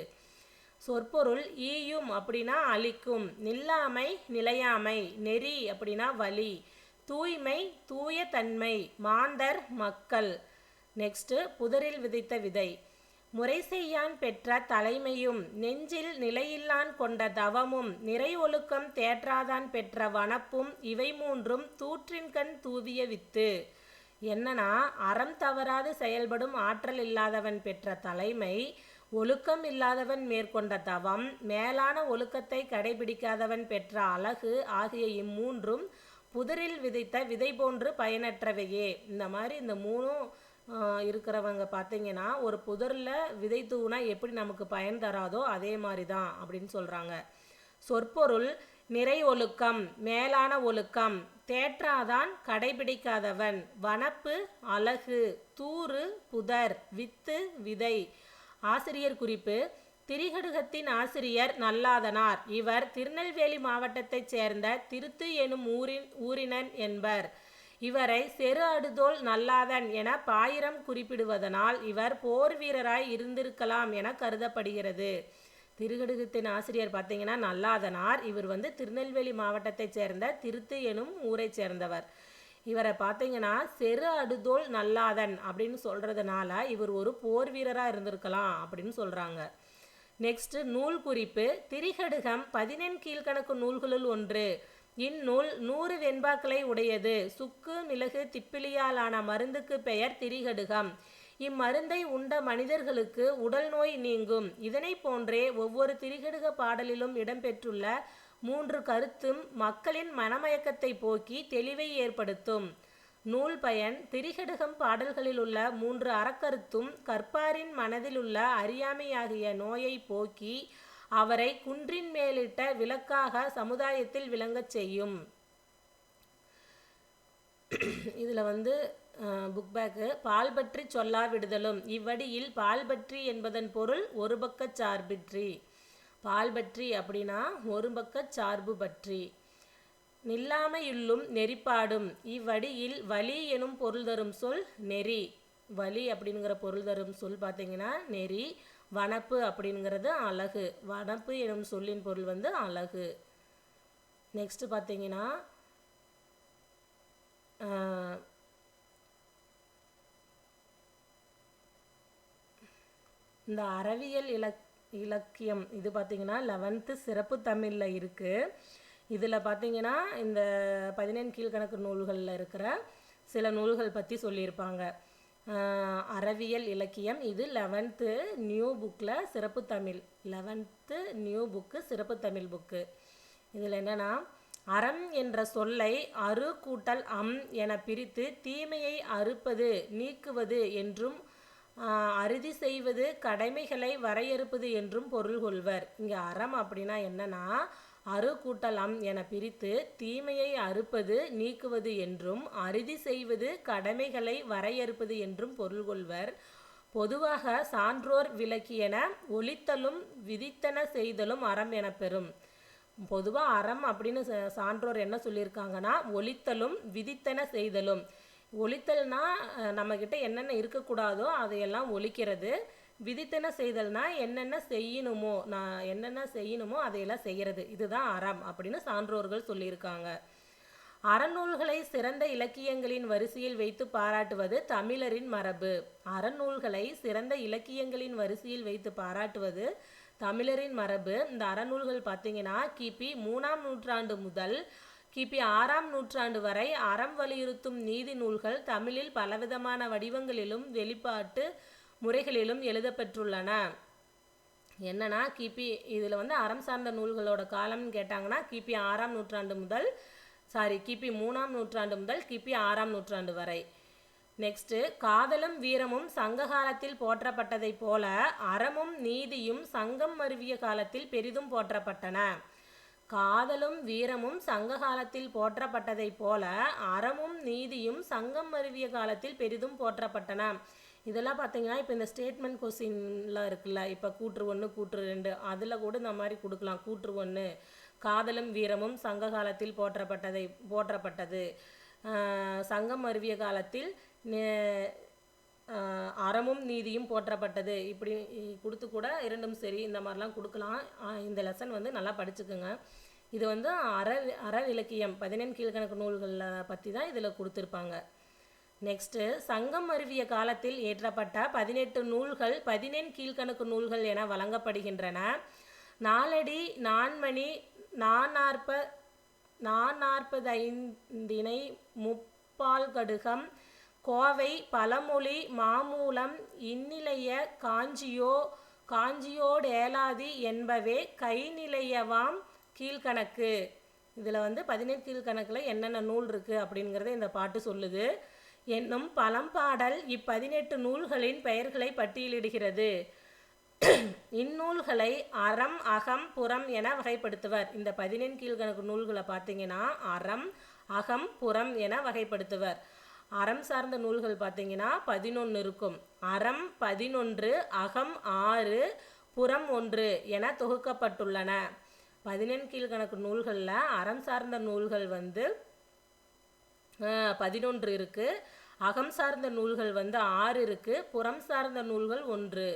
சொற்பொருள், ஈயும் அப்படின்னா அழிக்கும், நில்லாமை நிலையாமை, நெறி அப்படின்னா வழி, தூய்மை தூய தன்மை, மாந்தர் மக்கள். நெக்ஸ்ட்டு புதரில் விதைத்த விதை. முறை செய்யான் பெற்ற தலைமையும், நெஞ்சில் நிலையில்லான் கொண்ட தவமும், நிறை ஒழுக்கம் தேற்றாதான் பெற்ற வனப்பும், இவை மூன்றும் தூற்றின்கண் தூவிய வித்து. என்னன்னா அறம் தவறாது செயல்படும் ஆற்றல் இல்லாதவன் பெற்ற தலைமை, ஒழுக்கம் இல்லாதவன் மேற்கொண்ட தவம், மேலான ஒழுக்கத்தை கடைபிடிக்காதவன் பெற்ற அழகு ஆகிய இம்மூன்றும் புதரில் விதைத்த விதை போன்று பயனற்றவையே. இந்த மாதிரி இந்த மூணும் இருக்கிறவங்க பார்த்தீங்கன்னா ஒரு புதரில் விதை தூவினா எப்படி நமக்கு பயன் தராதோ அதே மாதிரி தான் அப்படின்னு சொல்கிறாங்க. சொற்பொருள், நிறை ஒழுக்கம் மேலான ஒழுக்கம், தேற்றாதான் கடைபிடிக்காதவன், வனப்பு அழகு, தூறு புதர், வித்து விதை. ஆசிரியர் குறிப்பு: திரிகடுகத்தின் ஆசிரியர் நல்லாதனார். இவர் திருநெல்வேலி மாவட்டத்தைச் சேர்ந்த திருத்து எனும் ஊரினன் என்பர். இவரை செரு அடுதோல் நல்லாதன் என பாயிரம் குறிப்பிடுவதனால் இவர் போர் வீரராய் இருந்திருக்கலாம் என கருதப்படுகிறது. திருகடுகத்தின் ஆசிரியர் பார்த்தீங்கன்னா நல்லாதனார். இவர் திருநெல்வேலி மாவட்டத்தைச் சேர்ந்த திருத்து எனும் ஊரை சேர்ந்தவர். இவரை பார்த்தீங்கன்னா செரு அடுதோல் நல்லாதன் அப்படின்னு சொல்றதுனால இவர் ஒரு போர் வீரராக இருந்திருக்கலாம் அப்படின்னு சொல்றாங்க. நெக்ஸ்ட் நூல் குறிப்பு: திரிகடுகம் 14 கீழ்கணக்கு நூல்களுள் ஒன்று. இந்நூல் 100 வெண்பாக்களை உடையது. சுக்கு மிளகு திப்பிலியாலான மருந்துக்கு பெயர் திரிகடுகம். இம்மருந்தை உண்ட மனிதர்களுக்கு உடல் நோய் நீங்கும். இதனை போன்றே ஒவ்வொரு திரிகடுக பாடலிலும் இடம்பெற்றுள்ள 3 கருத்தும் மக்களின் மனமயக்கத்தை போக்கி தெளிவை ஏற்படுத்தும். நூல் பயன்: திரிகடுகம் பாடல்களில் உள்ள 3 அறக்கருத்தும் கற்பாரின் மனதிலுள்ள அறியாமையாகிய நோயை போக்கி அவரை குன்றின் மேலிட்ட விளக்காக சமுதாயத்தில் விளங்கச் செய்யும். இதில் புக் பேக்கு பால் பற்றி சொல்லா விடுதலும். இவ்வடியில் பால் பற்றி என்பதன் பொருள் ஒரு பக்க சார்பிற்றி. பால் பற்றி அப்படின்னா ஒரு பக்க சார்பு பற்றி. நில்லாமையுள்ளும் நெறிப்பாடும். இவ்வடியில் வலி எனும் பொருள் தரும் சொல் நெறி. வலி அப்படிங்கிற பொருள் தரும் சொல் பார்த்தீங்கன்னா நெறி. வனப்பு அப்படிங்கிறது அழகு. வனப்பு எனும் சொல்லின் பொருள் அழகு. நெக்ஸ்ட் பார்த்தீங்கன்னா இந்த அறவியல் இலக்கியம் இது பார்த்தீங்கன்னா 11th சிறப்பு தமிழில் இருக்குது. இதில் பார்த்தீங்கன்னா இந்த 14 கீழ்கணக்கு நூல்களில் இருக்கிற சில நூல்கள் பற்றி சொல்லியிருப்பாங்க. அறவியல் இலக்கியம் இது 11th நியூ புக்கில் சிறப்பு தமிழ். 11th நியூ புக்கு சிறப்பு தமிழ் புக்கு. இதில் என்னென்னா, அறம் என்ற சொல்லை அறு கூட்டல் அம் என பிரித்து தீமையை அறுப்பது நீக்குவது என்றும் அறுதி செய்வது கடமைகளை வரையறுப்பது என்றும் பொருள் கொள்வர். இங்கே அறம் அப்படின்னா என்னன்னா, அறு கூட்டல் அம் என பிரித்து தீமையை அறுப்பது நீக்குவது என்றும் அறுதி செய்வது கடமைகளை வரையறுப்பது என்றும் பொருள் கொள்வர். பொதுவாக சான்றோர் விளக்கியன ஒழித்தலும் விதித்தன செய்தலும் அறம் என பெறும். பொதுவாக அறம் அப்படின்னு சான்றோர் என்ன சொல்லியிருக்காங்கன்னா, ஒழித்தலும் விதித்தன செய்தலும். ஒழித்தல்னா நம்மக்கிட்ட என்னென்ன இருக்கக்கூடாதோ அதையெல்லாம் ஒழிக்கிறது. விதித்தன செய்தல்னா என்னென்ன செய்யணுமோ அதையெல்லாம் செய்கிறது. இதுதான் அறம் அப்படின்னு சான்றோர்கள் சொல்லியிருக்காங்க. அறநூல்களை சிறந்த இலக்கியங்களின் வரிசையில் வைத்து பாராட்டுவது தமிழரின் மரபு. அறநூல்களை சிறந்த இலக்கியங்களின் வரிசையில் வைத்து பாராட்டுவது தமிழரின் மரபு. இந்த அறநூல்கள் பார்த்தீங்கன்னா கிபி 3ஆம் நூற்றாண்டு முதல் கிபி 6ஆம் நூற்றாண்டு வரை அறம் வலியுறுத்தும் நீதி நூல்கள் தமிழில் பலவிதமான வடிவங்களிலும் வெளிப்பாட்டு முறைகளிலும் எழுதப்பெற்றுள்ளன. என்னன்னா கிபி இதில் அறம் சார்ந்த நூல்களோட காலம்னு கேட்டாங்கன்னா கிபி 6ஆம் நூற்றாண்டு முதல் கிபி 3ஆம் நூற்றாண்டு முதல் கிபி 6ஆம் நூற்றாண்டு வரை. நெக்ஸ்ட், காதலும் வீரமும் சங்க காலத்தில் போற்றப்பட்டதை போல அறமும் நீதியும் சங்கம் மருவிய காலத்தில் பெரிதும் போற்றப்பட்டன. காதலும் வீரமும் சங்க காலத்தில் போற்றப்பட்டதை போல அறமும் நீதியும் சங்கம் மருவிய காலத்தில் பெரிதும் போற்றப்பட்டன. இதெல்லாம் பார்த்தீங்கன்னா இப்போ இந்த ஸ்டேட்மெண்ட் கொஸ்டின்லாம் இருக்குல்ல, இப்போ கூற்று 1 கூற்று 2 அதில் கூட இந்த மாதிரி கொடுக்கலாம். கூற்று 1 காதலும் வீரமும் சங்க காலத்தில் போற்றப்பட்டது, சங்கம் மருவிய காலத்தில் அறமும் நீதியும் போற்றப்பட்டது, இப்படி கொடுத்து கூட இரண்டும் சரி இந்த மாதிரிலாம் கொடுக்கலாம். இந்த லெசன் நல்லா படிச்சுக்கோங்க. இது அற இலக்கியம் 14 கீழ்கணக்கு நூல்களில் பற்றி தான் இதில் கொடுத்துருப்பாங்க. நெக்ஸ்ட்டு, சங்கம் மருவிய காலத்தில் இயற்றப்பட்ட 18 நூல்கள் 14 கீழ்கணக்கு நூல்கள் என வழங்கப்படுகின்றன. நாலடி, நான்மணி, நாற்பதைந்திணை, முப்பால்கடுகம், கோவை, பழமொழி, மாமூலம், இன்னிலைய, காஞ்சியோடேலாதி என்பவே கைநிலையவாம் கீழ்கணக்கு. இதில் 17 கீழ்கணக்கில் என்னென்ன நூல் இருக்குது அப்படிங்கிறத இந்த பாட்டு சொல்லுது. என்னும் பழம்பாடல் 18 நூல்களின் பெயர்களை பட்டியலிடுகிறது. இந்நூல்களை அறம் அகம் புறம் என வகைப்படுத்துவர். இந்த 14 கீழ்கணக்கு நூல்களை பார்த்தீங்கன்னா அறம் அகம் புறம் என வகைப்படுத்துவர். அறம் சார்ந்த நூல்கள் பார்த்தீங்கன்னா 11 இருக்கும். அறம் 11, அகம் 6, புறம் 1 என தொகுக்கப்பட்டுள்ளன. 14 கீழ்கணக்கு நூல்களில் அறம் சார்ந்த நூல்கள் 11 இருக்கு. அகம் சார்ந்த நூல்கள் 6 இருக்கு. புறம் சார்ந்த நூல்கள் 1.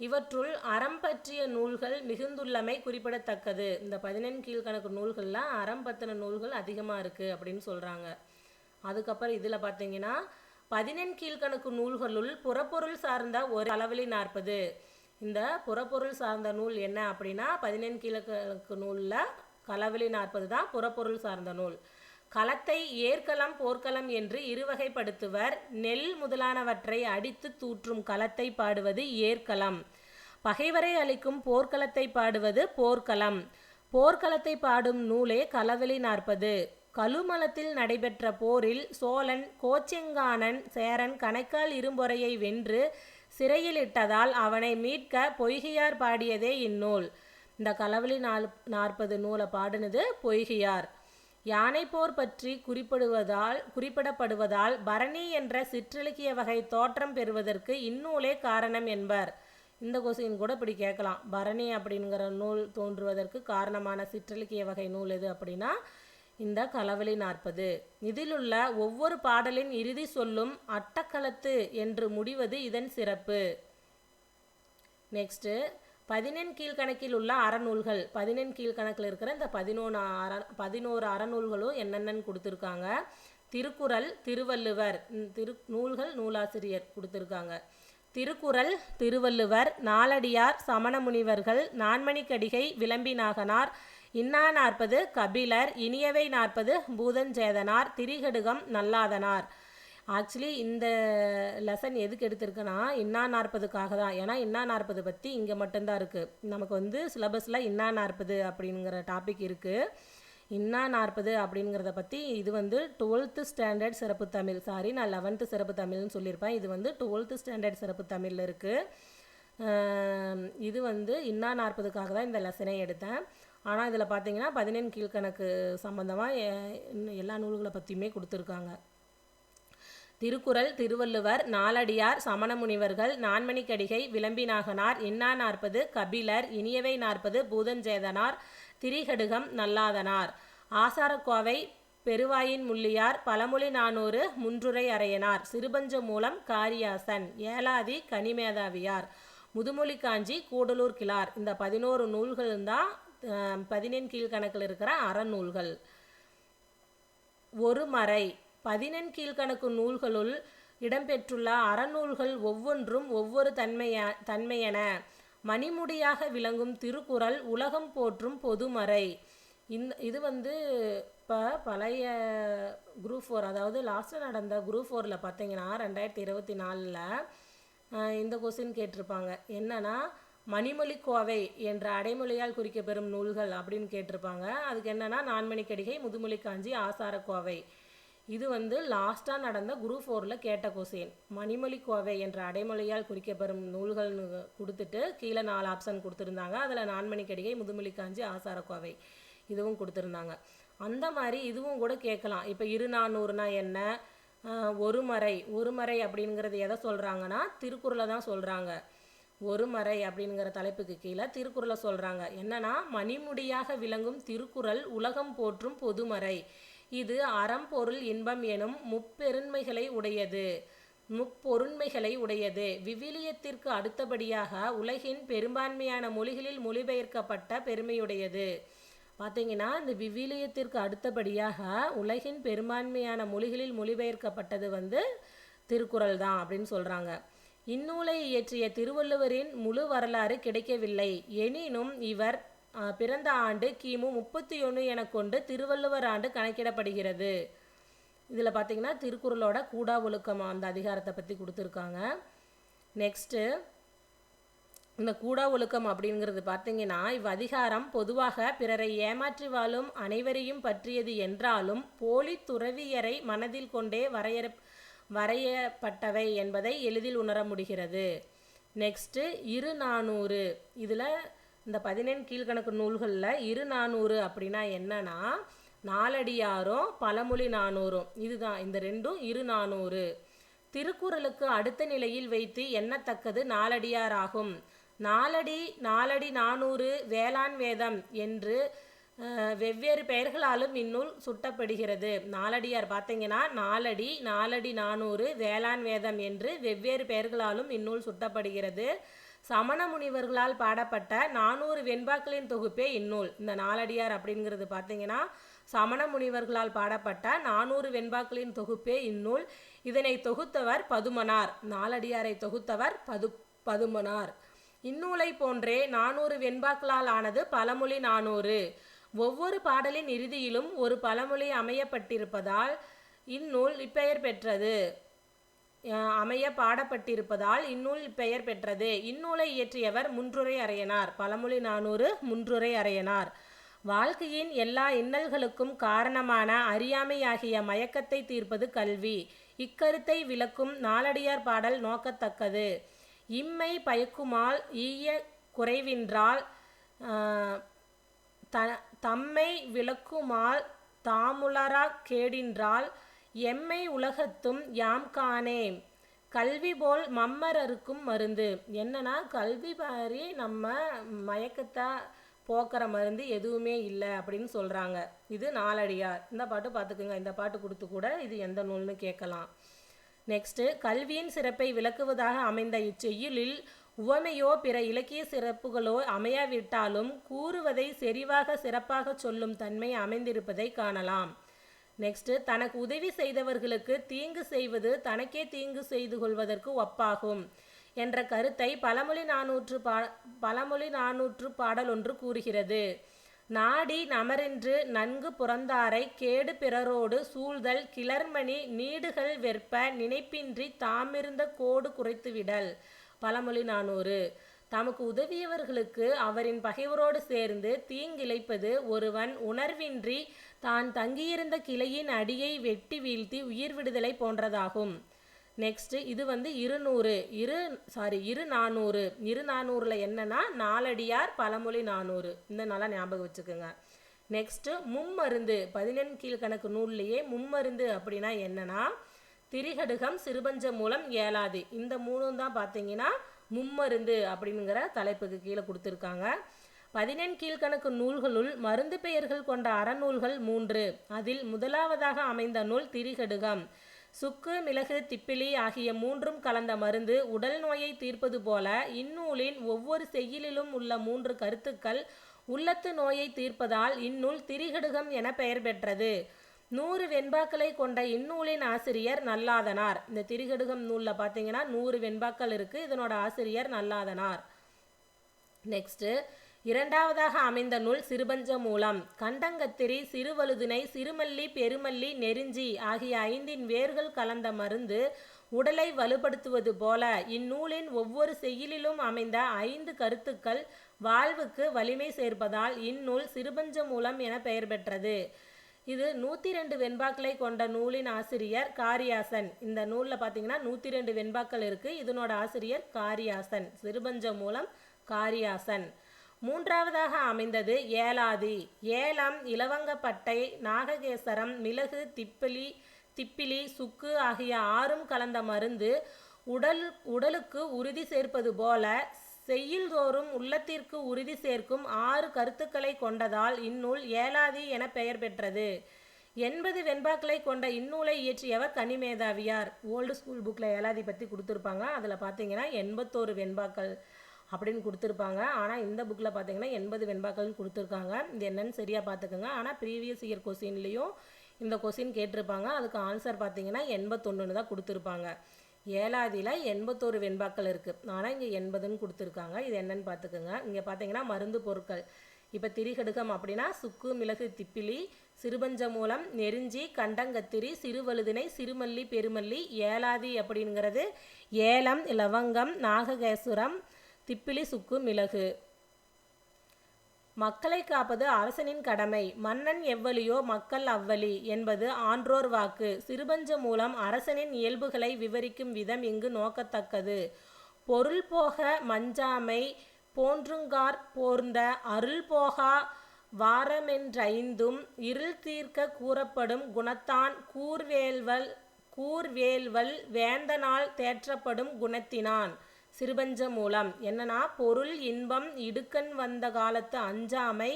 இவற்றுள் அறம் பற்றிய நூல்கள் மிகுந்துள்ளமை குறிப்பிடத்தக்கது. இந்த 14 கீழ்கணக்கு நூல்களில் அறம் பற்றின நூல்கள் அதிகமாக இருக்குது அப்படின்னு சொல்கிறாங்க. அதுக்கப்புறம் இதில் பார்த்தீங்கன்னா 14 கீழ்கணக்கு நூல்களுள் புறப்பொருள் சார்ந்த ஒரு களவெளி 40. இந்த புறப்பொருள் சார்ந்த நூல் என்ன அப்படின்னா 14 கீழ்கணக்கு நூலில் களவெளி 40 தான் புறப்பொருள் சார்ந்த நூல். களத்தை ஏற்களம் போர்க்களம் என்று இருவகைப்படுத்துவர். நெல் முதலானவற்றை அடித்து தூற்றும் களத்தை பாடுவது ஏற்களம். பகைவரை அளிக்கும் போர்க்களத்தை பாடுவது போர்க்களம். போர்க்களத்தை பாடும் நூலே களவெளி 40. கழுமலத்தில் நடைபெற்ற போரில் சோழன் கோச்செங்கானன் சேரன் கணைக்கால் இரும்பொறையை வென்று சிறையில் இட்டதால் அவனை மீட்க பொய்கையார் பாடியதே இந்நூல். இந்த களவெளி 40 நூலை பாடினது பொய்கையார். யானை போர் பற்றி குறிப்பிடப்படுவதால் பரணி என்ற சிற்றிலக்கிய வகை தோற்றம் பெறுவதற்கு இந்நூலே காரணம் என்பர். இந்த கொஸ்டின் கூட இப்படி கேட்கலாம். பரணி அப்படிங்கிற நூல் தோன்றுவதற்கு காரணமான சிற்றிலக்கிய வகை நூல் எது அப்படின்னா இந்த களவெளி 40. இதிலுள்ள ஒவ்வொரு பாடலின் இறுதி சொல்லும் அட்டக்களத்து என்று முடிவது இதன் சிறப்பு. நெக்ஸ்ட்டு 14 கீழ்கணக்கில் உள்ள அறநூல்கள். 14 கீழ்கணக்கில் இருக்கிற இந்த 11 அறநூல்களும் என்னென்னு கொடுத்துருக்காங்க. திருக்குறள், திருவள்ளுவர் நூல்கள் நூலாசிரியர் கொடுத்துருக்காங்க. திருக்குறள், திருவள்ளுவர், நாலடியார், சமண முனிவர்கள், நான்மணிக்கடிகை, விளம்பிநாகனார், இன்னா 40, கபிலர், இனியவை 40, பூதஞ்சேதனார், திரிகடுகம், நல்லாதனார். ஆக்சுவலி இந்த லெசன் எதுக்கு எடுத்திருக்குன்னா இன்னா 40க்காக தான். ஏன்னா இன்னா 40 பற்றி இங்கே மட்டும்தான் இருக்குது. நமக்கு சிலபஸில் இன்னா 40 அப்படிங்கிற டாபிக் இருக்குது. இன்னா 40 அப்படிங்கிறத பற்றி இது 12th ஸ்டாண்டர்ட் சிறப்பு தமிழ். சாரி, நான் 11th சிறப்பு தமிழ்னு சொல்லியிருப்பேன். இது 12th ஸ்டாண்டர்ட் சிறப்பு தமிழில் இருக்குது. இது இன்னா 40க்காக தான் இந்த லெசனை எடுத்தேன். ஆனால் இதில் பார்த்தீங்கன்னா 14 கீழ்கணக்கு சம்பந்தமாக எல்லா நூல்களை பற்றியுமே கொடுத்துருக்காங்க. திருக்குறள், திருவள்ளுவர், நாலடியார், சமண முனிவர்கள், நான்மணிக்கடிகை, விளம்பிநாகனார், இன்னா 40, கபிலர், இனியவை 40, பூதஞ்சேதனார், திரிகடுகம், நல்லாதனார், ஆசாரக்கோவை, பெருவாயின் முள்ளியார், பழமொழி 400, முன்றுரை அரையனார், சிறுபஞ்ச மூலம், காரியாசன், ஏலாதி, கனிமேதாவியார், முதுமொழி காஞ்சி, கூடலூர் கிளார். இந்த 11 நூல்கள் தான் 14 கீழ்கணக்கில் இருக்கிற அறநூல்கள். ஒரு மறை. 14 கீழ்கணக்கு நூல்களுள் இடம்பெற்றுள்ள அறநூல்கள் ஒவ்வொன்றும் ஒவ்வொரு தன்மையென. மணிமுடியாக விளங்கும் திருக்குறள் உலகம் போற்றும் பொதுமறை. இது இப்போ பழைய குரூப் 4, அதாவது லாஸ்ட்டில் நடந்த குரூப் 4ல் பார்த்தீங்கன்னா 2024 இந்த கொஸ்டின் கேட்டிருப்பாங்க. என்னன்னா மணிமொழி கோவை என்ற அடைமொழியால் குறிக்கப்பெறும் நூல்கள் அப்படின்னு கேட்டிருப்பாங்க. அதுக்கு என்னன்னா நான்மணிக்கடிகை, முதுமொழி காஞ்சி, ஆசாரக்கோவை. இது லாஸ்ட்டாக நடந்த குரூப் 4ல் கேட்ட கொஸ்டின். மணிமொழி கோவை என்ற அடைமொழியால் குறிக்கப்பெறும் நூல்கள்னு கொடுத்துட்டு கீழே 4 ஆப்ஷன் கொடுத்துருந்தாங்க. அதில் நான்மணிக்கடிகை, முதுமொழி காஞ்சி, ஆசாரக்கோவை இதுவும் கொடுத்துருந்தாங்க. அந்த மாதிரி இதுவும் கூட கேட்கலாம். இப்போ இருநானூறுனா என்ன, ஒரு மறை அப்படிங்கிறது எதை சொல்கிறாங்கன்னா திருக்குறளை தான் சொல்கிறாங்க. ஒரு மறை அப்படிங்கிற தலைப்புக்கு கீழே திருக்குறளை சொல்கிறாங்க. என்னன்னா மணிமுடியாக விளங்கும் திருக்குறள் உலகம் போற்றும் பொதுமறை. இது அறம் பொருள் இன்பம் எனும் முப்பொருண்மைகளை உடையது. விவிலியத்திற்கு அடுத்தபடியாக உலகின் பெரும்பான்மையான மொழிகளில் மொழிபெயர்க்கப்பட்ட பெருமையுடையது. பார்த்தீங்கன்னா இந்த விவிலியத்திற்கு அடுத்தபடியாக உலகின் பெரும்பான்மையான மொழிகளில் மொழிபெயர்க்கப்பட்டது திருக்குறள் தான் அப்படின்னு சொல்கிறாங்க. இந்நூலை இயற்றிய திருவள்ளுவரின் முழு வரலாறு கிடைக்கவில்லை. எனினும் இவர் பிறந்த ஆண்டு கிமு 31 என கொண்டு திருவள்ளுவர் ஆண்டு கணக்கிடப்படுகிறது. இதில் பார்த்தீங்கன்னா திருக்குறளோட கூடா ஒழுக்கம் அந்த அதிகாரத்தை பற்றி கொடுத்துருக்காங்க. நெக்ஸ்ட்டு இந்த கூடா ஒழுக்கம் அப்படிங்கிறது பார்த்தீங்கன்னா அதிகாரம் பொதுவாக பிறரை ஏமாற்றி வாழும் அனைவரையும் பற்றியது என்றாலும் போலி துறவியரை மனதில் கொண்டே வரையப்பட்டவை என்பதை எளிதில் உணர முடிகிறது. நெக்ஸ்ட்டு இருநானூறு. இதில் இந்த 14 கீழ்கணக்கு நூல்களில் இருநானூறு அப்படின்னா என்னன்னா நாலடியாரும் பழமொழி நானூறும். இதுதான் இந்த ரெண்டும் இருநானூறு. திருக்குறளுக்கு அடுத்த நிலையில் வைத்து எண்ணத்தக்கது நாலடியார் ஆகும். நாலடி நானூறு வேளாண் வேதம் என்று வெவ்வேறு பெயர்களாலும் இந்நூல் சுட்டப்படுகிறது. நாலடியார் பார்த்தீங்கன்னா நாலடி நானூறு வேளாண் வேதம் என்று வெவ்வேறு பெயர்களாலும் இந்நூல் சுட்டப்படுகிறது. சமண முனிவர்களால் பாடப்பட்ட 400 வெண்பாக்களின் தொகுப்பே இந்நூல். இந்த நாலடியார் அப்படிங்கிறது பார்த்தீங்கன்னா சமண முனிவர்களால் பாடப்பட்ட 400 வெண்பாக்களின் தொகுப்பே இந்நூல். இதனை தொகுத்தவர் பதுமனார். நாலடியாரை தொகுத்தவர் பதுமனார். இந்நூலை போன்றே 400 வெண்பாக்களால் ஆனது பழமொழி நானூறு. ஒவ்வொரு பாடலின் இறுதியிலும் ஒரு பழமொழி அமையப்பட்டிருப்பதால் இந்நூல் இப்பெயர் பெற்றது. இப்பெயர் பெற்றது. இந்நூலை இயற்றியவர் முன்றுரை அரையனார். பழமொழி நானூறு முன்றுரை அரையனார். வாழ்க்கையின் எல்லா இன்னல்களுக்கும் காரணமான அறியாமையாகிய மயக்கத்தை தீர்ப்பது கல்வி. இக்கருத்தை விளக்கும் நாலடியார் பாடல் நோக்கத்தக்கது. இம்மை பயக்குமால் ஈய குறைவின்றால் தம்மை விளக்குமால் தாமுலரா கேடின்றால் எம்மை உலகத்தும் யாம் காணேம் கல்வி போல் மம்மரருக்கும் மருந்து. என்னன்னா கல்வி மாதிரி நம்ம மயக்கத்தை போக்குற மருந்து எதுவுமே இல்லை அப்படின்னு சொல்கிறாங்க. இது நாலடியார். இந்த பாட்டு பார்த்துக்குங்க. இந்த பாட்டு கொடுத்து கூட இது எந்த நூல்னு கேட்கலாம். நெக்ஸ்ட்டு கல்வியின் சிறப்பை விளக்குவதாக அமைந்த இச்செய்யுளில் உவமையோ பிற இலக்கிய சிறப்புகளோ அமையாவிட்டாலும் கூறுவதை செறிவாக சிறப்பாக சொல்லும் தன்மை அமைந்திருப்பதை காணலாம். நெக்ஸ்ட்டு தனக்கு உதவி செய்தவர்களுக்கு தீங்கு செய்வது தனக்கே தீங்கு செய்து கொள்வதற்கு ஒப்பாகும் என்ற கருத்தை பழமொழி நானூற்று பாடல் ஒன்று கூறுகிறது. நாடி நமரென்று நன்கு புறந்தாரை கேடு பிறரோடு சூழ்தல் கிளர்மணி நீடுகள் வெற்ப நினைப்பின்றி தாமிருந்த கோடு குறைத்துவிடல். பழமொழி நானூறு. தமக்கு உதவியவர்களுக்கு அவரின் பகைவரோடு சேர்ந்து தீங்கிழைப்பது ஒருவன் உணர்வின்றி தான் தங்கியிருந்த கிளையின் அடியை வெட்டி வீழ்த்தி உயிர் விடுதலை போன்றதாகும். நெக்ஸ்ட் இது இருநானூறுல என்னன்னா நாலடியார் பழமொழி நானூறு. இந்த நாளா ஞாபகம் வச்சுக்கோங்க. நெக்ஸ்ட் மும்மருந்து. 14 கீழ்கணக்கு நூல்லையே மும்மருந்து அப்படின்னா என்னன்னா திரிகடுகம் சிறுபஞ்ச மூலம் ஏலாதி. இந்த மூணும் தான் பார்த்தீங்கன்னா மும்மருந்து அப்படிங்கிற தலைப்புக்கு கீழே கொடுத்துருக்காங்க. 14 கீழ்கணக்கு நூல்களுள் மருந்து பெயர்கள் கொண்ட அறநூல்கள் 3. அதில் முதலாவதாக அமைந்த நூல் திரிகடுகம். சுக்கு மிளகு திப்பிலி ஆகிய 3ம் கலந்த மருந்து உடல் நோயை தீர்ப்பது போல இந்நூலின் ஒவ்வொரு செய்யுளிலும் உள்ள 3 கருத்துக்கள் உள்ளத்து நோயை தீர்ப்பதால் இந்நூல் திரிகடுகம் என பெயர் பெற்றது. 100 வெண்பாக்களை கொண்ட இந்நூலின் ஆசிரியர் நல்லாதனார். இந்த திரிகடுகம் நூலில் பார்த்தீங்கன்னா 100 வெண்பாக்கள் இருக்கு. இதனோட ஆசிரியர் நல்லாதனார். நெக்ஸ்ட் இரண்டாவதாக அமைந்த நூல் சிறுபஞ்ச மூலம். கண்டங்கத்திரி சிறுவழுதினை சிறுமல்லி பெருமல்லி நெருஞ்சி ஆகிய 5 வேர்கள் கலந்த மருந்து உடலை வலுப்படுத்துவது போல இந்நூலின் ஒவ்வொரு செய்யுளிலும் அமைந்த 5 கருத்துக்கள் வாழ்வுக்கு வலிமை சேர்ப்பதால் இந்நூல் சிறுபஞ்ச மூலம் என பெயர் பெற்றது. இது 102 வெண்பாக்களை கொண்ட நூலின் ஆசிரியர் காரியாசன். இந்த நூலில் பார்த்தீங்கன்னா 102 வெண்பாக்கள் இருக்கு. இதனோட ஆசிரியர் காரியாசன். சிறுபஞ்ச மூலம் காரியாசன். மூன்றாவதாக அமைந்தது ஏலாதி. ஏலம் இலவங்கப்பட்டை நாககேசரம் மிளகு திப்பிலி சுக்கு ஆகிய 6ம் கலந்த மருந்து உடலுக்கு உறுதி சேர்ப்பது போல செய்யுள்தோறும் உள்ளத்திற்கு உறுதி சேர்க்கும் 6 கருத்துக்களை கொண்டதால் இந்நூல் ஏலாதி என பெயர் பெற்றது. 80 வெண்பாக்களை கொண்ட இந்நூலை இயற்றியவர் கனிமேதாவியார். ஓல்டு ஸ்கூல் புக்கில் ஏலாதி பற்றி கொடுத்துருப்பாங்க. அதில் பார்த்தீங்கன்னா 81 வெண்பாக்கள் அப்படின்னு கொடுத்துருப்பாங்க. ஆனால் இந்த புக்கில் பார்த்தீங்கன்னா 80 வெண்பாக்கள் கொடுத்துருக்காங்க. இது என்னன்னு சரியாக பார்த்துக்கோங்க. ஆனால் ப்ரீவியஸ் இயர் கொஸ்டின்லேயும் இந்த கொஸ்டின் கேட்டிருப்பாங்க. அதுக்கு ஆன்சர் பார்த்தீங்கன்னா 81 தான் கொடுத்துருப்பாங்க. ஏலாதியில் 81 வெண்பாக்கள் இருக்குது. ஆனால் இங்கே 80ன்னு கொடுத்துருக்காங்க. இது என்னன்னு பார்த்துக்கோங்க. இங்கே பார்த்தீங்கன்னா மருந்து பொருட்கள். இப்போ திரிகடுகம் அப்படின்னா சுக்கு மிளகு திப்பிலி, சிறுபஞ்ச மூலம் நெருஞ்சி கண்டங்கத்திரி சிறுவழுதினை சிறுமல்லி பெருமல்லி. ஏலாதி அப்படிங்கிறது ஏலம் லவங்கம் நாககேசுரம் திப்பிலி சுக்கு மிளகு. மக்களை காப்பது அரசனின் கடமை. மன்னன் எவ்வளியோ மக்கள் அவ்வளி என்பது ஆன்றோர் வாக்கு. சிறுபஞ்ச மூலம் அரசனின் இயல்புகளை விவரிக்கும் விதம் இங்கு நோக்கத்தக்கது. பொருள் போக மஞ்சாமை போன்றுங்கார் போர்ந்த அருள் போகா வாரமென்றைந்தும் இருள் தீர்க்க கூறப்படும் குணத்தான் கூர்வேல்வல் வேந்தனால் தேற்றப்படும் குணத்தினான். சிறுபஞ்ச மூலம் என்னன்னா, பொருள் இன்பம் இடுக்கண் வந்த காலத்து அஞ்சாமை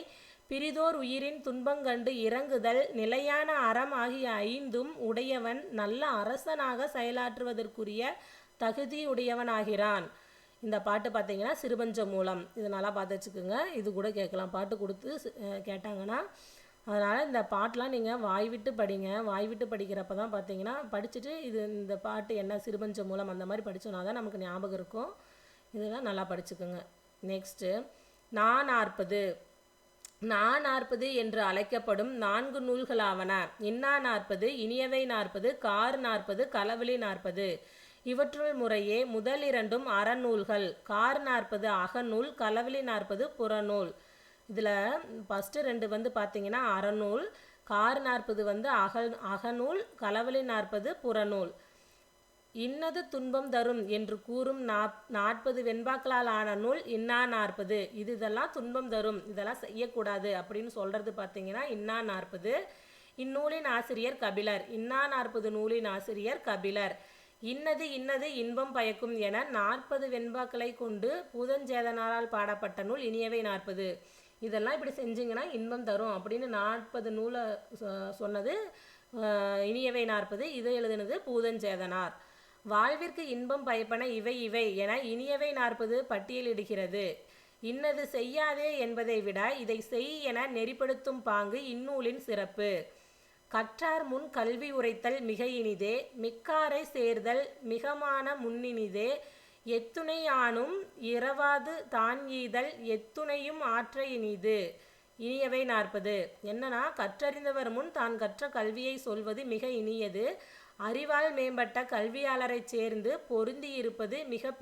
பிரிதோர் உயிரின் துன்பங்கண்டு இறங்குதல் நிலையான அறம் ஆகிய ஐந்தும் உடையவன் நல்ல அரசனாக செயலாற்றுவதற்குரிய தகுதியுடையவனாகிறான். இந்த பாட்டு பார்த்தீங்கன்னா சிறுபஞ்ச மூலம். இது நல்லா பார்த்து வச்சுக்கோங்க. இது கூட கேட்கலாம், பாட்டு கொடுத்து கேட்டாங்கன்னா. அதனால் இந்த பாட்டெலாம் நீங்கள் வாய் விட்டு படிங்க. வாய் விட்டு படிக்கிறப்ப தான் பார்த்தீங்கன்னா படிச்சுட்டு இந்த பாட்டு என்ன சிறுபஞ்ச மூலம் அந்த மாதிரி படித்தோன்னா தான் நமக்கு ஞாபகம் இருக்கும். இதெல்லாம் நல்லா படிச்சுக்கோங்க. நெக்ஸ்ட்டு நாற்பது என்று அழைக்கப்படும் 4 நூல்களாவன. இன்னா 40, இனியவை 40, கார் 40, களவழி 40. இவற்றுள் முறையே முதல் 2 அறநூல்கள். கார் 40 அகநூல், களவழி 40 புறநூல். இதில் ஃபஸ்ட்டு 2 பார்த்தீங்கன்னா அறநூல், கார் 40 அகநூல், களவழி 40 புறநூல். இன்னது துன்பம் தரும் என்று கூறும் 40 வெண்பாக்களால் ஆன நூல் இன்னா 40. இதெல்லாம் துன்பம் தரும், இதெல்லாம் செய்யக்கூடாது அப்படின்னு சொல்கிறது பார்த்தீங்கன்னா இன்னா 40. இந்நூலின் ஆசிரியர் கபிலர். இன்னா 40 நூலின் ஆசிரியர் கபிலர். இன்னது இன்பம் பயக்கும் என 40 வெண்பாக்களை கொண்டு பூதஞ்சேதனாரால் பாடப்பட்ட நூல் இனியவை 40. இதெல்லாம் இப்படி செஞ்சிங்கன்னா இன்பம் தரும் அப்படின்னு 40 நூலை சொன்னது இனியவை 40. இதை எழுதினது பூதஞ்சேதனார். வாழ்விற்கு இன்பம் பயப்பன இவை என இனியவை 40 பட்டியலிடுகிறது. இன்னது செய்யாதே என்பதை விட இதை செய் என நெறிப்படுத்தும் பாங்கு இந்நூலின் சிறப்பு. கற்றார் முன் கல்வி உரைத்தல் மிக இனிதே, மிக்காரை சேர்தல் மிகமான முன்னினிதே, எத்துணை ஆனும் இரவாது தான் ஈதல் எத்துணையும் ஆற்ற இனிது. இனியவை 40 என்னன்னா, கற்றறிந்தவர் முன் தான் கற்ற கல்வியை சொல்வது மிக இனியது. அறிவால் மேம்பட்ட கல்வியாளரை சேர்ந்து பொருந்தி இருப்பது மிக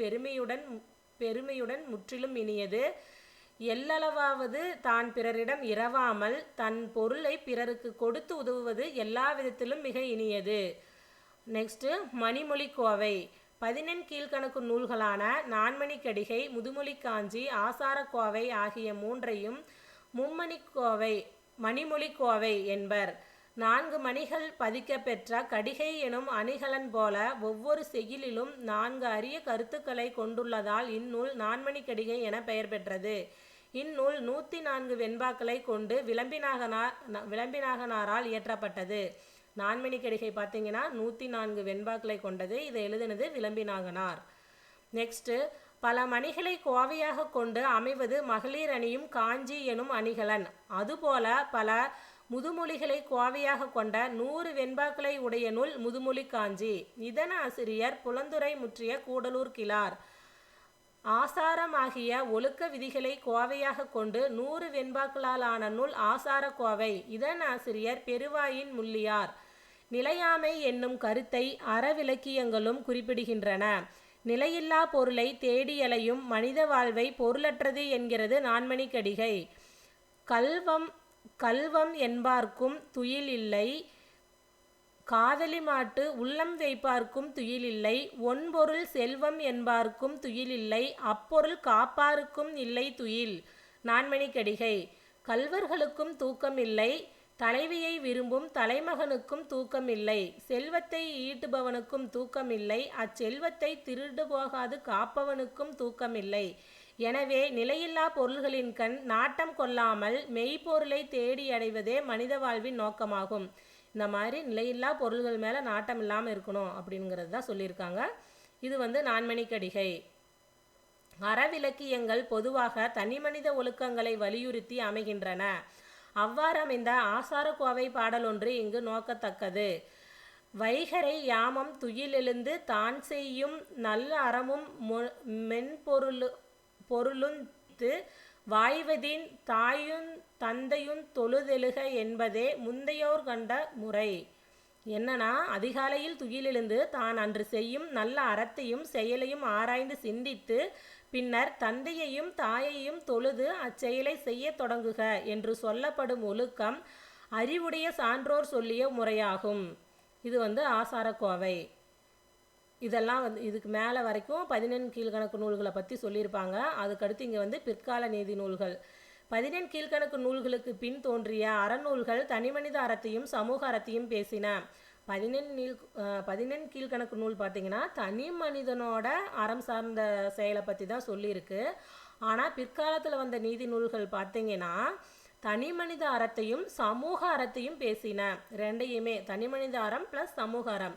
பெருமையுடன் முற்றிலும் இனியது. எல்லளவாவது தான் பிறரிடம் இரவாமல் தன் பொருளை பிறருக்கு கொடுத்து உதவுவது எல்லா விதத்திலும் மிக இனியது. நெக்ஸ்ட்டு மணிமொழி கோவை. 14 கீழ்கணக்கு நூல்களான நான்மணிக்கடிகை, முதுமொழி காஞ்சி, ஆசார கோவை ஆகிய 3ஐயும் மணிமொழி கோவை என்பர். 4 மணிகள் பதிக்க பெற்ற கடிகை எனும் அணிகலன் போல ஒவ்வொரு செய்யுளிலும் 4 அரிய கருத்துக்களை கொண்டுள்ளதால் இந்நூல் நான்மணிக்கடிகை என பெயர் பெற்றது. இந்நூல் 104 வெண்பாக்களை கொண்டு விளம்பினாகனாரால் இயற்றப்பட்டது. நான்மணிக்கடிகை பார்த்தீங்கன்னா 104 வெண்பாக்களை கொண்டது. இதை எழுதினது விளம்பினாகனார். நெக்ஸ்ட்டு, பல மணிகளை கோவையாக கொண்டு அமைவது மகளிர் அணியும் காஞ்சி எனும் அணிகலன். அதுபோல பல முதுமொழிகளை கோவையாக கொண்ட 100 வெண்பாக்களை உடைய நூல் முதுமொழி காஞ்சி. இதன் ஆசிரியர் புலந்துரை முற்றிய கூடலூர் கிழார். ஆசாரமாகிய ஒழுக்க விதிகளை கோவையாக கொண்டு 100 வெண்பாக்களால் ஆன நூல் ஆசார கோவை. இதன் ஆசிரியர் பெருவாயின் முள்ளியார். நிலையாமை என்னும் கருத்தை அறவிலக்கியங்களும் குறிப்பிடுகின்றன. நிலையில்லா பொருளை தேடியலையும் மனித வாழ்வை பொருளற்றது என்கிறது நான்மணிக்கடிகை. கல்வம் என்பார்க்கும் துயில் இல்லை, காதலி மாட்டு உள்ளம் வைப்பார்க்கும் துயிலில்லை, ஒன்பொருள் செல்வம் என்பார்க்கும் துயிலில்லை, அப்பொருள் காப்பாருக்கும் இல்லை துயில். நான்மணிக்கடிகை. கல்வர்களுக்கும் தூக்கமில்லை, தலைவியை விரும்பும் தலைமகனுக்கும் தூக்கமில்லை, செல்வத்தை ஈட்டுபவனுக்கும் தூக்கமில்லை, அச்செல்வத்தை திருடு போகாது காப்பவனுக்கும் தூக்கமில்லை. எனவே நிலையில்லா பொருள்களின் கண் நாட்டம் கொள்ளாமல் மெய்ப்பொருளை தேடி அடைவதே மனித வாழ்வின் நோக்கமாகும். இந்த மாதிரி நிலையில்லா பொருள்கள் மேலே நாட்டம் இல்லாமல் இருக்கணும் அப்படிங்கிறது தான் சொல்லியிருக்காங்க. இது நான்மணிக்கடிகை. அறவிலக்கியங்கள் பொதுவாக தனிமனித ஒழுக்கங்களை வலியுறுத்தி அமைகின்றன. அவ்வாறு அமைந்த ஆசார கோவை பாடல் ஒன்று இங்கு நோக்கத்தக்கது. வைகரை யாமம் துயிலெழுந்து தான் செய்யும் நல்ல அறமும் பொருளுந்து வாய்வதின் தாயுந் தந்தையுந் தொழுதெழுக என்பதே முந்தையோர் கண்ட முறை. என்னன்னா, அதிகாலையில் துயிலெழுந்து தான் அன்று செய்யும் நல்ல அறத்தையும் செயலையும் ஆராய்ந்து சிந்தித்து பின்னர் தந்தையையும் தாயையும் தொழுது அச்செயலை செய்ய தொடங்குக என்று சொல்லப்படும் ஒழுக்கம் அறிவுடைய சான்றோர் சொல்லிய முறையாகும். இது ஆசார கோவை. இதெல்லாம் வந்து இதுக்கு மேலே வரைக்கும் 14 கீழ்கணக்கு நூல்களை பற்றி சொல்லியிருப்பாங்க. அதுக்கடுத்து இங்கே வந்து பிற்கால நீதி நூல்கள். 14 கீழ்கணக்கு நூல்களுக்கு பின் தோன்றிய அறநூல்கள் தனிமனித அறத்தையும் சமூக அறத்தையும் பேசின. 14 கீழ்கணக்கு நூல் பார்த்திங்கன்னா தனி மனிதனோட அறம் சார்ந்த செயலை பற்றி தான் சொல்லியிருக்கு. ஆனால் பிற்காலத்தில் வந்த நீதி நூல்கள் பார்த்திங்கன்னா தனி மனித அறத்தையும் சமூக அறத்தையும் பேசின. ரெண்டையுமே தனி மனித அறம் ப்ளஸ் சமூக அறம்.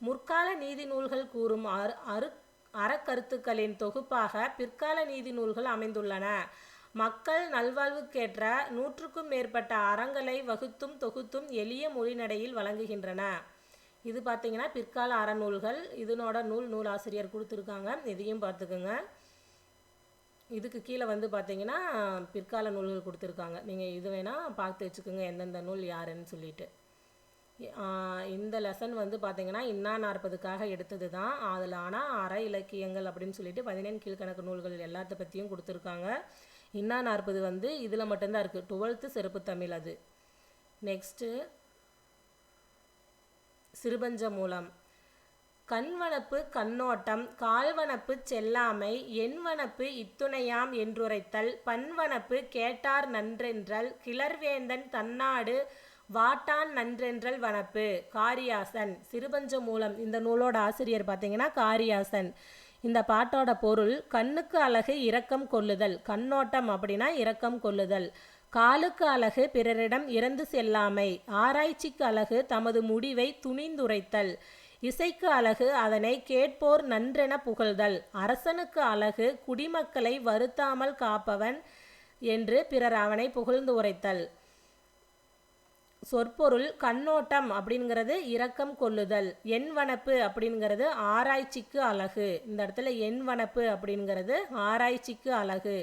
முற்கால நீதி நூல்கள் கூறும் அறக்கருத்துக்களின் தொகுப்பாக பிற்கால நீதி நூல்கள் அமைந்துள்ளன. மக்கள் நல்வாழ்வுக்கேற்ற 100க்கும் மேற்பட்ட அறங்களை வகுத்தும் தொகுத்தும் எளிய மொழிநடையில் வழங்குகின்றன. இது பார்த்திங்கன்னா பிற்கால அறநூல்கள். இதனோட நூலாசிரியர் கொடுத்துருக்காங்க, இதையும் பார்த்துக்குங்க. இதுக்கு கீழே வந்து பார்த்திங்கன்னா பிற்கால நூல்கள் கொடுத்துருக்காங்க. நீங்கள் இது வேணால் பார்த்து வச்சுக்கோங்க எந்தெந்த நூல் யாருன்னு சொல்லிட்டு. இந்த லெசன் வந்து பார்த்திங்கன்னா இன்னா 40க்காக எடுத்தது தான். அதில் ஆனால் அற இலக்கியங்கள் அப்படின்னு சொல்லிட்டு 14 கீழ்கணக்கு நூல்கள் எல்லாத்த பற்றியும் கொடுத்துருக்காங்க. இன்னா 40 வந்து இதில் மட்டும்தான் இருக்குது. 12th சிறப்பு தமிழ். அது நெக்ஸ்ட்டு சிறுபஞ்ச மூலம். கண்வனப்பு கண்ணோட்டம், கால்வனப்பு செல்லாமை, எண்வனப்பு இத்துணையாம் என்றுரைத்தல், பண்வனப்பு கேட்டார் நன்றென்றல், கிளர்வேந்தன் தன்னாடு வாட்டான் நன்றென்றல் வனப்பு. காரியாசன். சிறுபஞ்ச மூலம் இந்த நூலோட ஆசிரியர் பார்த்தீங்கன்னா காரியாசன். இந்த பாட்டோட பொருள் கண்ணுக்கு அழகு இரக்கம் கொள்ளுதல். கண்ணோட்டம் அப்படின்னா இரக்கம் கொள்ளுதல். காலுக்கு அழகு பிறரிடம் இறந்து செல்லாமை. ஆராய்ச்சிக்கு அழகு தமது முடிவை துணிந்துரைத்தல். இசைக்கு அழகு அதனை கேட்போர் நன்றென புகழ்தல். அரசனுக்கு அழகு குடிமக்களை வருத்தாமல் காப்பவன் என்று பிறர் அவனை புகழ்ந்து உரைத்தல். சொற்பொருள் கண்ணோட்டம் அப்படிங்கிறது இரக்கம் கொள்ளுதல். எண்வனப்பு அப்படிங்கிறது ஆராய்ச்சிக்கு அழகு. இந்த இடத்துல எண்வனப்பு அப்படிங்கிறது ஆராய்ச்சிக்கு அழகு.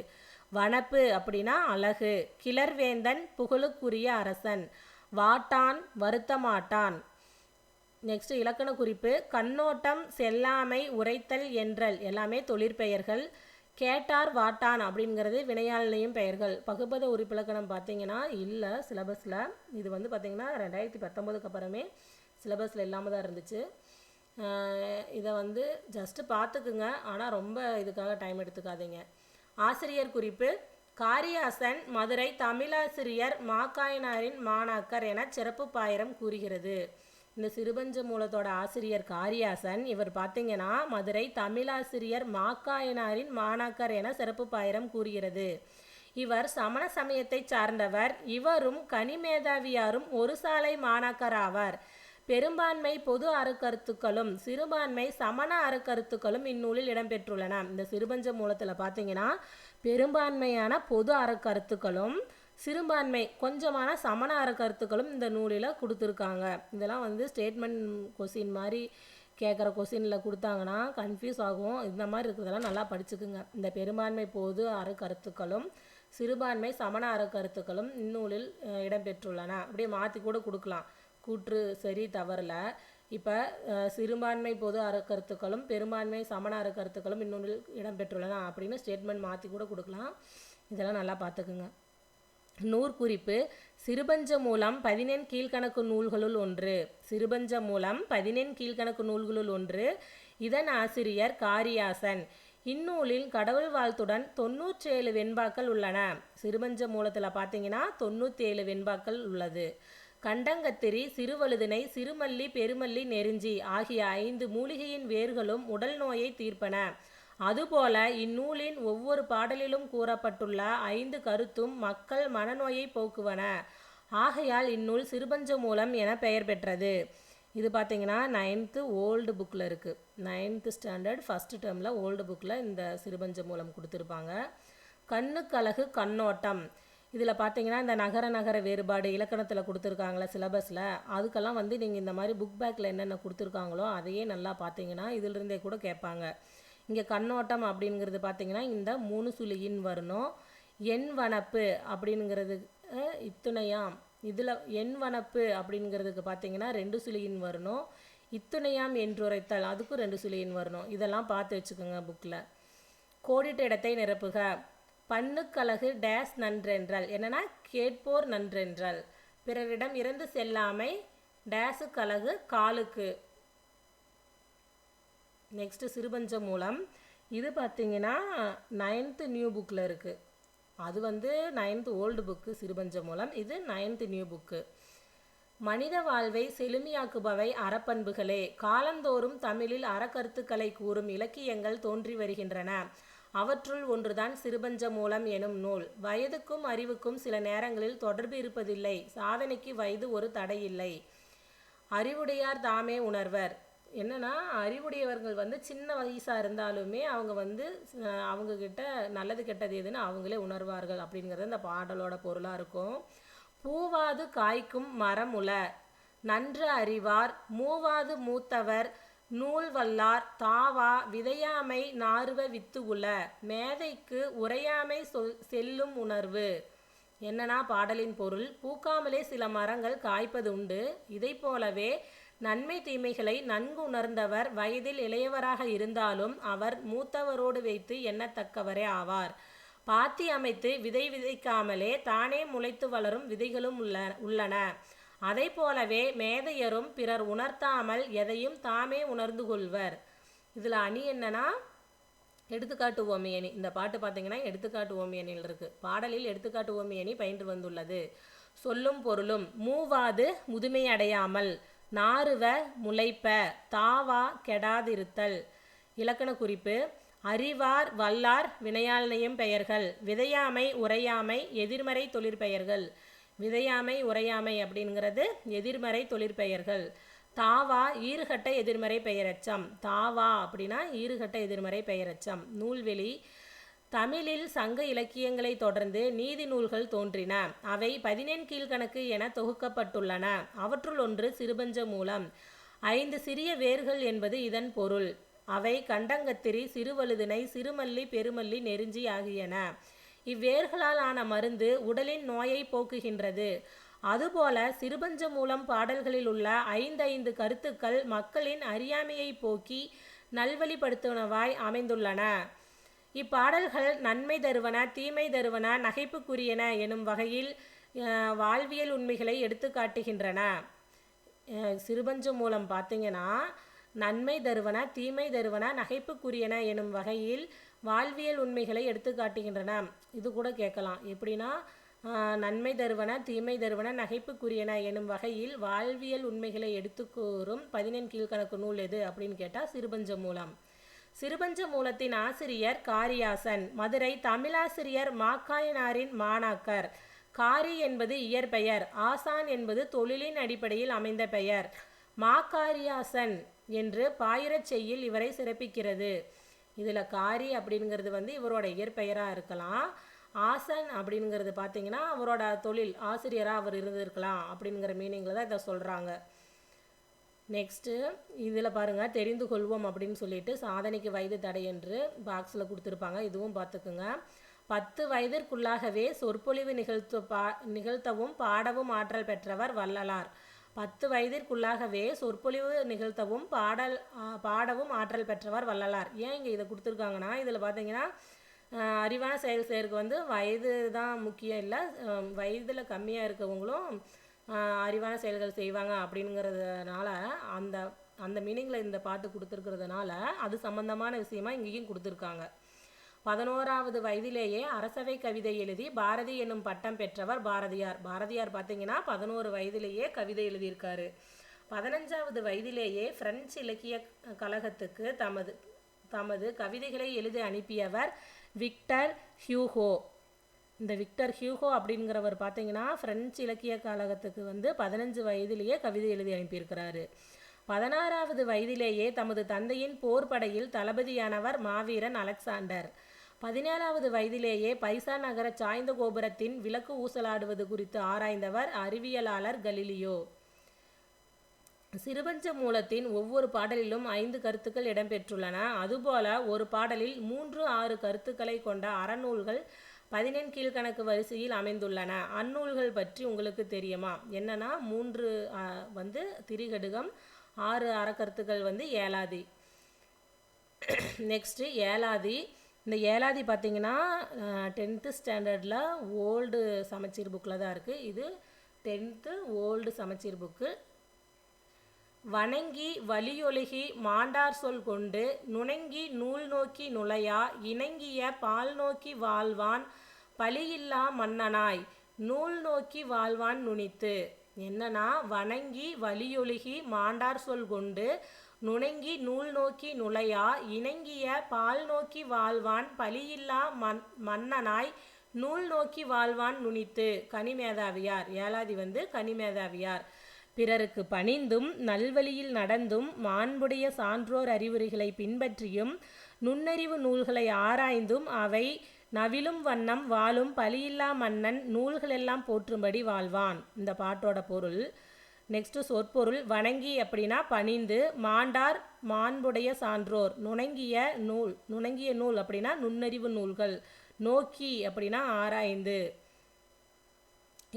வனப்பு அப்படின்னா அழகு. கிளர்வேந்தன் புகழுக்குரிய அரசன். வாட்டான் வருத்தமாட்டான். நெக்ஸ்ட் இலக்கண குறிப்பு. கண்ணோட்டம் செல்லாமை உரைத்தல் என்றல் எல்லாமே தொழிற்பெயர்கள். கேட்டார் வாட்டான் அப்படிங்கிறது வினையாளனையும் பெயர்கள். பகுபத உறுப்பிலக்கணம் பார்த்தீங்கன்னா இல்லை சிலபஸில். இது வந்து பார்த்திங்கன்னா 2019க்கு அப்புறமே சிலபஸில் இல்லாமல் தான் இருந்துச்சு. இதை வந்து ஜஸ்ட்டு பார்த்துக்குங்க, ஆனால் ரொம்ப இதுக்காக டைம் எடுத்துக்காதீங்க. ஆசிரியர் குறிப்பு. காரியாசன் மதுரை தமிழாசிரியர் மாக்காயனாரின் மாணாக்கர் என சிறப்பு பாயிரம் கூறுகிறது. இந்த சிறுபஞ்ச மூலத்தோட ஆசிரியர் காரியாசன். இவர் பார்த்தீங்கன்னா மதுரை தமிழாசிரியர் மாக்காயனாரின் மாணாக்கர் என சிறப்பு பாயிரம் கூறுகிறது. இவர் சமண சமயத்தை சார்ந்தவர். இவரும் கனிமேதாவியாரும் ஒரு சாலை மாணாக்கர் ஆவார். பெரும்பான்மை பொது அறக்கருத்துக்களும் சிறுபான்மை சமண அறக்கருத்துக்களும் இந்நூலில் இடம்பெற்றுள்ளன. இந்த சிறுபஞ்ச மூலத்தில் பார்த்தீங்கன்னா பெரும்பான்மையான பொது அறக்கருத்துக்களும் சிறுபான்மை கொஞ்சமான சமண அறக்கருத்துக்களும் இந்த நூலில் கொடுத்துருக்காங்க. இதெல்லாம் வந்து ஸ்டேட்மெண்ட் கொஸ்டின் மாதிரி கேட்குற கொஸ்டினில் கொடுத்தாங்கன்னா கன்ஃபியூஸ் ஆகும். இந்த மாதிரி இருக்கிறதெல்லாம் நல்லா படிச்சுக்குங்க. இந்த பெரும்பான்மை பொது அறக்கருத்துக்களும் சிறுபான்மை சமண அறக்கருத்துக்களும் இந்நூலில் இடம்பெற்றுள்ளன. அப்படியே மாற்றி கூட கொடுக்கலாம், கூற்று சரி தவறில். இப்போ சிறுபான்மை பொது அறக்கருத்துக்களும் பெரும்பான்மை சமண அறக்கருத்துக்களும் இந்நூலில் இடம்பெற்றுள்ளன அப்படின்னு ஸ்டேட்மெண்ட் மாற்றி கூட கொடுக்கலாம். இதெல்லாம் நல்லா பார்த்துக்குங்க. நூற்குறிப்பு. சிறுபஞ்ச மூலம் 14 கீழ்கணக்கு நூல்களுள் ஒன்று. சிறுபஞ்ச மூலம் 14 கீழ்கணக்கு நூல்களுள் ஒன்று. இதன் ஆசிரியர் காரியாசன். இந்நூலில் கடவுள் வாழ்த்துடன் 97 வெண்பாக்கள் உள்ளன. சிறுபஞ்ச மூலத்தில் பார்த்தீங்கன்னா 97 வெண்பாக்கள் உள்ளது. கண்டங்கத்திரி, சிறுவழுதினை, சிறுமல்லி, பெருமல்லி, நெருஞ்சி ஆகிய 5 மூலிகையின் வேர்களும் உடல் நோயை தீர்ப்பன. அதுபோல இந்நூலின் ஒவ்வொரு பாடலிலும் கூறப்பட்டுள்ள 5 கருத்தும் மக்கள் மனநோயை போக்குவன. ஆகையால் இந்நூல் சிறுபஞ்ச மூலம் என பெயர் பெற்றது. இது பார்த்தீங்கன்னா 9th ஓல்டு புக்கில் இருக்குது. 9th ஸ்டாண்டர்ட் ஃபஸ்ட் டேர்மில் ஓல்டு புக்கில் இந்த சிறுபஞ்ச மூலம் கொடுத்துருப்பாங்க. கண்ணுக்கழகு கண்ணோட்டம். இதில் பார்த்தீங்கன்னா இந்த நகர வேறுபாடு இலக்கணத்தில் கொடுத்துருக்காங்களே சிலபஸில், அதுக்கெல்லாம் வந்து நீங்கள் இந்த மாதிரி புக் பேக்கில் என்னென்ன கொடுத்துருக்காங்களோ அதையே நல்லா பார்த்தீங்கன்னா இதிலிருந்தே கூட கேட்பாங்க. இங்கே கண்ணோட்டம் அப்படிங்கிறது பார்த்தீங்கன்னா இந்த 3 சுழியின் வரணும். எண்வனப்பு அப்படிங்கிறது இத்துணையாம். இதில் எண்வனப்பு அப்படிங்கிறதுக்கு பார்த்தீங்கன்னா 2 சுழியின் வரணும். இத்துணையாம் என்றுரைத்தல் அதுக்கும் 2 சுழியின் வரணும். இதெல்லாம் பார்த்து வச்சுக்கோங்க புக்கில். கோடிட்ட இடத்தை நிரப்புக. பண்ணுக்கழகு டேஸ் நன்றென்றல் என்னன்னா கேட்போர் நன்றென்றல். பிறரிடம் இறந்து செல்லாமை டேஸுக்கழகு காலுக்கு. நெக்ஸ்ட்டு சிறுபஞ்ச மூலம். இது பார்த்திங்கன்னா 9th நியூ புக்கில் இருக்குது. அது வந்து 9th ஓல்டு புக்கு சிறுபஞ்ச மூலம். இது 9th நியூ புக்கு. மனித வாழ்வை செழுமையாக்குபவை அறப்பண்புகளே. காலந்தோறும் தமிழில் அறக்கருத்துக்களை கூறும் இலக்கியங்கள் தோன்றி வருகின்றன. அவற்றுள் ஒன்றுதான் சிறுபஞ்ச மூலம் எனும் நூல். வயதுக்கும் அறிவுக்கும் சில நேரங்களில் தொடர்பு இருப்பதில்லை. சாதனைக்கு வயது ஒரு தடையில்லை. அறிவுடையார் தாமே உணர்வர். என்னன்னா, அறிவுடையவர்கள் வந்து சின்ன வயசாக இருந்தாலுமே அவங்க வந்து அவங்கக்கிட்ட நல்லது கெட்டது எதுன்னு அவங்களே உணர்வார்கள் அப்படிங்கிறது இந்த பாடலோட பொருளாக இருக்கும். பூவாது காய்க்கும் மரம் உள நன்று அறிவார் மூவாது மூத்தவர் நூல் வல்லார் தாவா விதையாமை நாறுவ வித்து உள மேதைக்கு உரையாமை செல்லும் உணர்வு. என்னன்னா பாடலின் பொருள், பூக்காமலே சில மரங்கள் காய்ப்பது உண்டு. இதை போலவே நன்மை தீமைகளை நன்கு உணர்ந்தவர் வயதில் இளையவராக இருந்தாலும் அவர் மூத்தவரோடு வைத்து எண்ணத்தக்கவரே ஆவார். பாத்தி அமைத்து விதை விதைக்காமலே தானே முளைத்து வளரும் விதைகளும் உள்ளன. அதை போலவே மேதையரும் பிறர் உணர்த்தாமல் எதையும் தாமே உணர்ந்து கொள்வர். இதில் அணி என்னன்னா எடுத்துக்காட்டு ஓமியணி. இந்த பாட்டு பார்த்தீங்கன்னா எடுத்துக்காட்டு ஓமியணியில் இருக்குது. பாடலில் எடுத்துக்காட்டு ஓமியணி பயின்று வந்துள்ளது. சொல்லும் பொருளும் மூவாது முதுமை அடையாமல் நாறுவ முளைப்ப தாவா கெடாதிருத்தல். இலக்கண குறிப்பு, அறிவார் வல்லார் வினையாள்னையும் பெயர்கள். விதையாமை உரையாமை எதிர்மறை தொழிற்பெயர்கள். விதையாமை உரையாமை அப்படிங்கிறது எதிர்மறை தொழிற்பெயர்கள். தாவா ஈறுகட்ட எதிர்மறை பெயரச்சம். தாவா அப்படின்னா ஈறுகட்ட எதிர்மறை பெயரச்சம். நூல்வெளி, தமிழில் சங்க இலக்கியங்களை தொடர்ந்து நீதி நூல்கள் தோன்றின. அவை 14 கீழ்கணக்கு என தொகுக்கப்பட்டுள்ளன. அவற்றுள் ஒன்று சிறுபஞ்ச மூலம். 5 சிறிய வேர்கள் என்பது இதன் பொருள். அவை கண்டங்கத்திரி, சிறுவழுதினை, சிறுமல்லி, பெருமல்லி, நெருஞ்சி ஆகியன. இவ்வேர்களால் ஆன மருந்து உடலின் நோயை போக்குகின்றது. அதுபோல சிறுபஞ்ச மூலம் பாடல்களில் உள்ள 5 கருத்துக்கள் மக்களின் அறியாமையை போக்கி நல்வழிப்படுத்துவனவாய் அமைந்துள்ளன. இப்பாடல்கள் நன்மை தருவன, தீமை தருவன, நகைப்புக்குரியன எனும் வகையில் வாழ்வியல் உண்மைகளை எடுத்து காட்டுகின்றன. சிறுபஞ்ச மூலம் பார்த்தீங்கன்னா நன்மை தருவன, தீமை தருவன, நகைப்புக்குரியன எனும் வகையில் வாழ்வியல் உண்மைகளை எடுத்து காட்டுகின்றன. இது கூட கேட்கலாம். எப்படின்னா, நன்மை தருவன, தீமை தருவன, நகைப்புக்குரியன எனும் வகையில் வாழ்வியல் உண்மைகளை எடுத்து கூறும் 14 கீழ்கணக்கு நூல் எது அப்படின்னு கேட்டால் சிறுபஞ்ச மூலம். சிறுபஞ்ச மூலத்தின் ஆசிரியர் காரியாசன். மதுரை தமிழாசிரியர் மாக்காயனாரின் மாணாக்கர். காரி என்பது இயற்பெயர். ஆசான் என்பது தொழிலின் அடிப்படையில் அமைந்த பெயர். மாக்காரியாசன் என்று பாயிரச் செய்யுள் இவரை சிறப்பிக்கிறது. இதில் காரி அப்படிங்கிறது வந்து இவரோட இயற்பெயராக இருக்கலாம். ஆசன் அப்படிங்கிறது பார்த்தீங்கன்னா அவரோட தொழில், ஆசிரியராக அவர் இருந்திருக்கலாம் அப்படிங்கிற மீனிங்கில் தான் இதை சொல்கிறாங்க. நெக்ஸ்ட்டு இதில் பாருங்கள், தெரிந்து கொள்வோம் அப்படின்னு சொல்லிட்டு சாதனைக்கு வயது தடை என்று பாக்ஸில் கொடுத்துருப்பாங்க. இதுவும் பார்த்துக்குங்க. 10 வயதிற்குள்ளாகவே சொற்பொழிவு நிகழ்த்தவும் பாடவும் ஆற்றல் பெற்றவர் வள்ளலார். 10 வயதிற்குள்ளாகவே சொற்பொழிவு நிகழ்த்தவும் பாடவும் ஆற்றல் பெற்றவர் வள்ளலார். ஏன் இங்கே இதை கொடுத்துருக்காங்கன்னா, இதில் பார்த்தீங்கன்னா அறிவான செயல் செய்யறதுக்கு வந்து வயது தான் முக்கியம் இல்லை, வயதில் கம்மியாக இருக்கவங்களும் அறிவான செயல்கள் செய்வாங்க அப்படிங்கிறதுனால அந்த அந்த மீனிங்கில் இந்த பாட்டு கொடுத்துருக்கிறதுனால அது சம்பந்தமான விஷயமா இங்கேயும் கொடுத்துருக்காங்க. 11வது வயதிலேயே அரசவை கவிதை எழுதி பாரதி என்னும் பட்டம் பெற்றவர் பாரதியார். பாரதியார் பார்த்தீங்கன்னா 11 வயதிலேயே கவிதை எழுதியிருக்காரு. 15வது வயதிலேயே பிரெஞ்சு இலக்கிய கழகத்துக்கு தமது கவிதைகளை எழுதி அனுப்பியவர் விக்டர் ஹியூகோ. இந்த விக்டர் ஹியூகோ அப்படிங்கிறவர் பார்த்தீங்கன்னா பிரெஞ்சு இலக்கிய கழகத்துக்கு வந்து 15 வயதிலேயே கவிதை எழுதி அனுப்பியிருக்கிறாரு. 16வது வயதிலேயே தமது தந்தையின் போர்படையில் தளபதியானவர் மாவீரன் அலெக்சாண்டர். 17வது வயதிலேயே பைசா நகர சாய்ந்த கோபுரத்தின் விளக்கு ஊசலாடுவது குறித்து ஆராய்ந்தவர் அறிவியலாளர் கலீலியோ. சிறுபஞ்ச மூலத்தின் ஒவ்வொரு பாடலிலும் 5 கருத்துக்கள் இடம்பெற்றுள்ளன. அதுபோல ஒரு பாடலில் 3-6 கருத்துக்களை கொண்ட அறநூல்கள் 14 கீழ்கணக்கு வரிசையில் அமைந்துள்ளன. அந்நூல்கள் பற்றி உங்களுக்கு தெரியுமா? என்னன்னா 3 வந்து திரிகடுகம், 6 அறக்கருத்துக்கள் வந்து ஏலாதி. நெக்ஸ்ட்டு ஏலாதி. இந்த ஏலாதி பார்த்தீங்கன்னா 10th ஸ்டாண்டர்டில் ஓல்டு சமச்சீர் புக்கில் தான் இருக்குது. இது 10th ஓல்டு சமச்சீர் புக்கு. வணங்கி வலியொழுகி மாண்டார் சொல் கொண்டு நுணங்கி நூல் நோக்கி நுழையா இணங்கிய பால் நோக்கி வாழ்வான் பழியில்லா மன்னனாய் நூல் நோக்கி வாழ்வான் நுனித்து. என்னன்னா, வணங்கி வலியொழுகி மாண்டார் சொல் கொண்டு நுணங்கி நூல் நோக்கி நுழையா இணங்கிய பால் நோக்கி வாழ்வான் பழியில்லா மன்னனாய் நூல் நோக்கி வாழ்வான் நுனித்து. கனிமேதாவியார். ஏலாதி கனிமேதாவியார். பிறருக்கு பணிந்தும் நல்வழியில் நடந்தும் மாண்புடைய சான்றோர் அறிவுரைகளை பின்பற்றியும் நுண்ணறிவு நூல்களை ஆராய்ந்தும் அவை நவிலும் வண்ணம் வாழும் பழியில்லா மன்னன் நூல்களெல்லாம் போற்றும்படி வாழ்வான். இந்த பாட்டோட பொருள். நெக்ஸ்ட்டு சொற்பொருள். வணங்கி அப்படின்னா பணிந்து, மாண்டார் மாண்புடைய சான்றோர், நுணங்கிய நூல் அப்படின்னா நுண்ணறிவு நூல்கள், நோக்கி அப்படின்னா ஆராய்ந்து.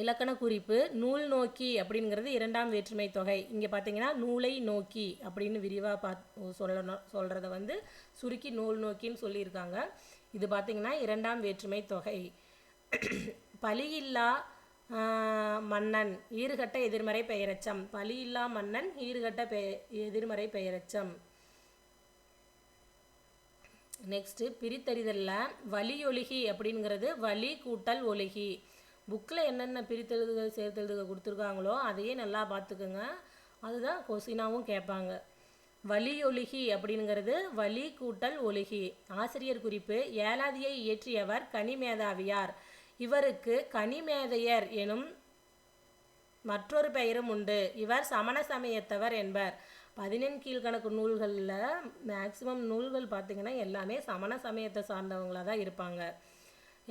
இலக்கண குறிப்பு. நூல் நோக்கி அப்படிங்கிறது இரண்டாம் வேற்றுமை தொகை. இங்கே பார்த்தீங்கன்னா நூலை நோக்கி அப்படின்னு விரிவாக சொல்கிறத சுருக்கி நூல் நோக்கின்னு சொல்லியிருக்காங்க. இது பார்த்தீங்கன்னா இரண்டாம் வேற்றுமை தொகை. பழியில்லா மன்னன் ஈறுகட்ட எதிர்மறை பெயரெச்சம். பழியில்லா மன்னன் ஈறுகட்ட எதிர்மறை பெயரெச்சம். நெக்ஸ்ட்டு பிரித்தறிதலில் வலியொழுகி அப்படிங்கிறது வலி கூட்டல் ஒழுகி. புக்கில் என்னென்ன பிரித்தெழுதுக சேர்த்தெழுதுக கொடுத்துருக்காங்களோ அதையே நல்லா பார்த்துக்குங்க. அதுதான் கொஸ்டினாகவும் கேட்பாங்க. வலியொழுகி அப்படிங்கிறது வலி கூட்டல் ஒழுகி. ஆசிரியர் குறிப்பு. ஏலாதியை இயற்றியவர் கனிமேதாவியார். இவருக்கு கனிமேதையர் எனும் மற்றொரு பெயரும் உண்டு. இவர் சமண சமயத்தவர் என்பர். 14 கீழ்கணக்கு நூல்களில் மேக்சிமம் நூல்கள் பார்த்திங்கன்னா எல்லாமே சமண சமயத்தை சார்ந்தவங்களாக தான் இருப்பாங்க.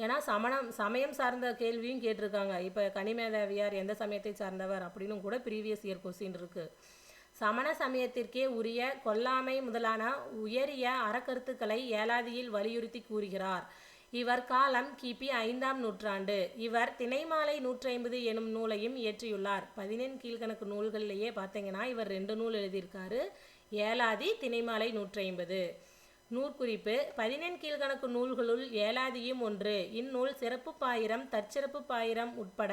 ஏன்னா சமயம் சார்ந்த கேள்வியும் கேட்டிருக்காங்க. இப்போ கனிமேதாவியார் எந்த சமயத்தை சார்ந்தவர் அப்படின்னு கூட ப்ரீவியஸ் இயர் கொஸ்டின் இருக்குது. சமண சமயத்திற்கே உரிய கொல்லாமை முதலான உயரிய அறக்கருத்துக்களை ஏலாதியில் வலியுறுத்தி கூறுகிறார். இவர் காலம் கிபி 5ஆம் நூற்றாண்டு. இவர் திணைமாலை 150 எனும் நூலையும் இயற்றியுள்ளார். 14 கீழ்கணக்கு நூல்களிலேயே பார்த்தீங்கன்னா இவர் 2 நூல் எழுதியிருக்காரு. ஏலாதி, திணைமாலை 150. நூற்குறிப்பு. 14 கீழ்கணக்கு நூல்களுள் ஏலாதியும் ஒன்று. இந்நூல் சிறப்பு பாயிரம், தற்சிறப்பு பாயிரம் உட்பட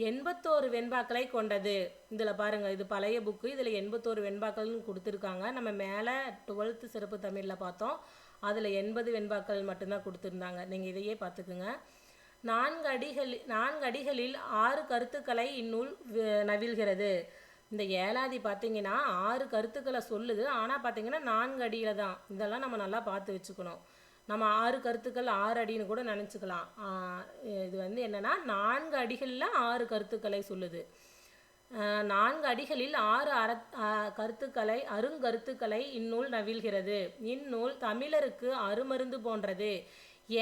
81 வெண்பாக்களை கொண்டது. இதில் பாருங்கள், இது பழைய புக்கு. இதில் 81 வெண்பாக்கள்னு கொடுத்துருக்காங்க. நம்ம மேலே 12th சிறப்பு தமிழில் பார்த்தோம். அதில் 80 வெண்பாக்கள் மட்டும்தான் கொடுத்துருந்தாங்க. நீங்கள் இதையே பார்த்துக்குங்க. 4 அடிகளில் 6 கருத்துக்களை இந்நூல் நவில்கிறது. இந்த ஏலாதி பார்த்தீங்கன்னா 6 கருத்துக்களை சொல்லுது. ஆனால் பார்த்தீங்கன்னா 4 அடியில் தான். இதெல்லாம் நம்ம நல்லா பார்த்து வச்சுக்கணும். நம்ம 6 கருத்துக்கள் 6 அடின்னு கூட நினச்சிக்கலாம். இது என்னென்னா 4 அடிகளில் 6 கருத்துக்களை சொல்லுது. 4 அடிகளில் 6 அருங்கருத்துக்களை இந்நூல் நவில்கிறது. இந்நூல் தமிழருக்கு அருமருந்து போன்றது.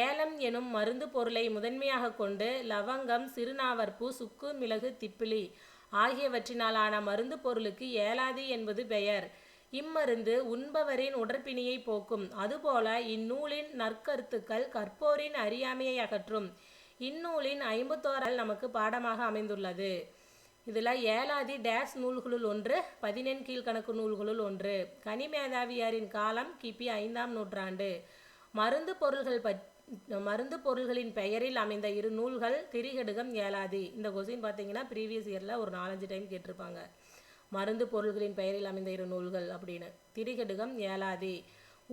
ஏலம் எனும் மருந்து பொருளை முதன்மையாக கொண்டு லவங்கம், சிறுநாவற்பூ, சுக்கு, மிளகு, திப்பிலி ஆகியவற்றினாலான மருந்து பொருளுக்கு ஏலாதி என்பது பெயர். இம்மருந்து உண்பவரின் உடற்பிணியை போக்கும். அதுபோல இந்நூலின் நற்கருத்துக்கள் கற்போரின் அறியாமையை அகற்றும். இந்நூலின் 51 நமக்கு பாடமாக அமைந்துள்ளது. இதில் ஏலாதி டேஸ் நூல்களுள் ஒன்று, 14 கீழ்கணக்கு நூல்களுள் ஒன்று. கனிமேதாவியாரின் காலம் கிபி 5ஆம் நூற்றாண்டு. மருந்து பொருள்களின் பெயரில் அமைந்த 2 நூல்கள் திரிகடுகம், ஏலாதி. இந்த கொஸ்டின் பார்த்தீங்கன்னா ப்ரீவியஸ் இயரில் ஒரு 4-5 டைம் கேட்டிருப்பாங்க. மருந்து பொருள்களின் பெயரில் அமைந்த 2 நூல்கள் அப்படின்னு. திரிகடுகம், ஏலாதி.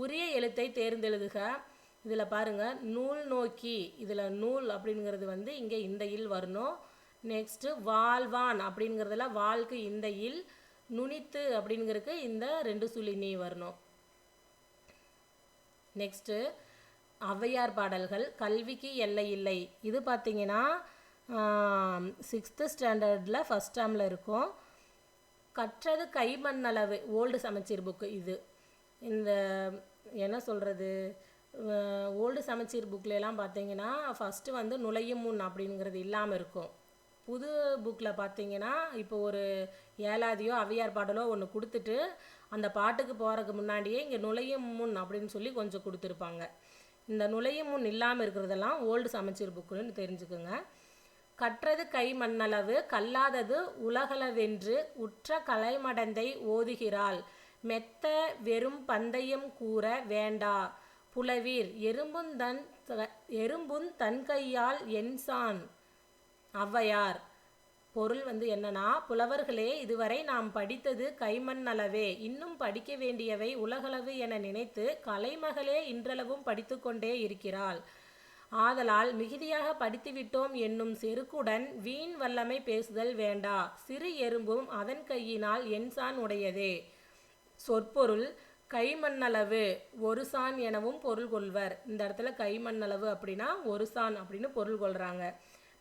உரிய எழுத்தை தேர்ந்தெழுதுக. இதில் பாருங்கள், நூல் நோக்கி. இதில் நூல் அப்படிங்கிறது இங்கே இந்த இல் வரணும். நெக்ஸ்ட்டு வாழ்வான் அப்படிங்கிறதுல வாழ்க்கு இந்த இல், நுனித்து அப்படிங்கிறதுக்கு இந்த 2 சுழி நீ வரணும். நெக்ஸ்ட்டு ஔவையார் பாடல்கள். கல்விக்கு எல்லை இல்லை. இது பார்த்தீங்கன்னா 6th ஸ்டாண்டர்டில் ஃபஸ்ட் டேர்மில் இருக்கும். கற்றது கைமண்ணளவு ஓல்டு சமச்சீர் புக்கு. இது இந்த என்ன சொல்கிறது, ஓல்டு சமச்சீர் புக்லலாம் பார்த்தீங்கன்னா ஃபஸ்ட்டு நுழையும் முன் அப்படிங்கிறது இல்லாமல் இருக்கும். புது புக்கில் பார்த்தீங்கன்னா இப்போ ஒரு ஏலாதியோ ஔவையார் பாடலோ ஒன்று கொடுத்துட்டு அந்த பாட்டுக்கு போகிறதுக்கு முன்னாடியே இங்கே நுழையும் முன் அப்படின்னு சொல்லி கொஞ்சம் கொடுத்துருப்பாங்க. இந்த நுழையும் முன் இல்லாமல் இருக்கிறதெல்லாம் ஓல்டு சமச்சீர் புக்குன்னு தெரிஞ்சுக்குங்க. கற்றது கை மண்ணளவு கல்லாதது உலகளவென்று உற்ற கலைமடந்தை ஓதுகிறாள். மெத்த வெறும் பந்தயம் கூற வேண்டா புலவீர் எறும்புன் தன் கையால் என்சான். ஔவையார். பொருள் வந்து என்னன்னா, புலவர்களே, இதுவரை நாம் படித்தது கைமண் அளவே, இன்னும் படிக்க வேண்டியவை உலகளவு என நினைத்து கலைமகளே இன்றளவும் படித்து கொண்டே இருக்கிறாள். ஆதலால் மிகுதியாக படித்துவிட்டோம் என்னும் செருக்குடன் வீண் வல்லமை பேசுதல் வேண்டா. சிறு எறும்பும் அதன் கையினால் எண்சான் உடையதே. சொற்பொருள்: கைமண்ணளவு ஒரு சான் எனவும் பொருள் கொள்வர். இந்த இடத்துல கைமண்ணளவு அப்படின்னா ஒரு சான் அப்படின்னு பொருள் கொள்றாங்க.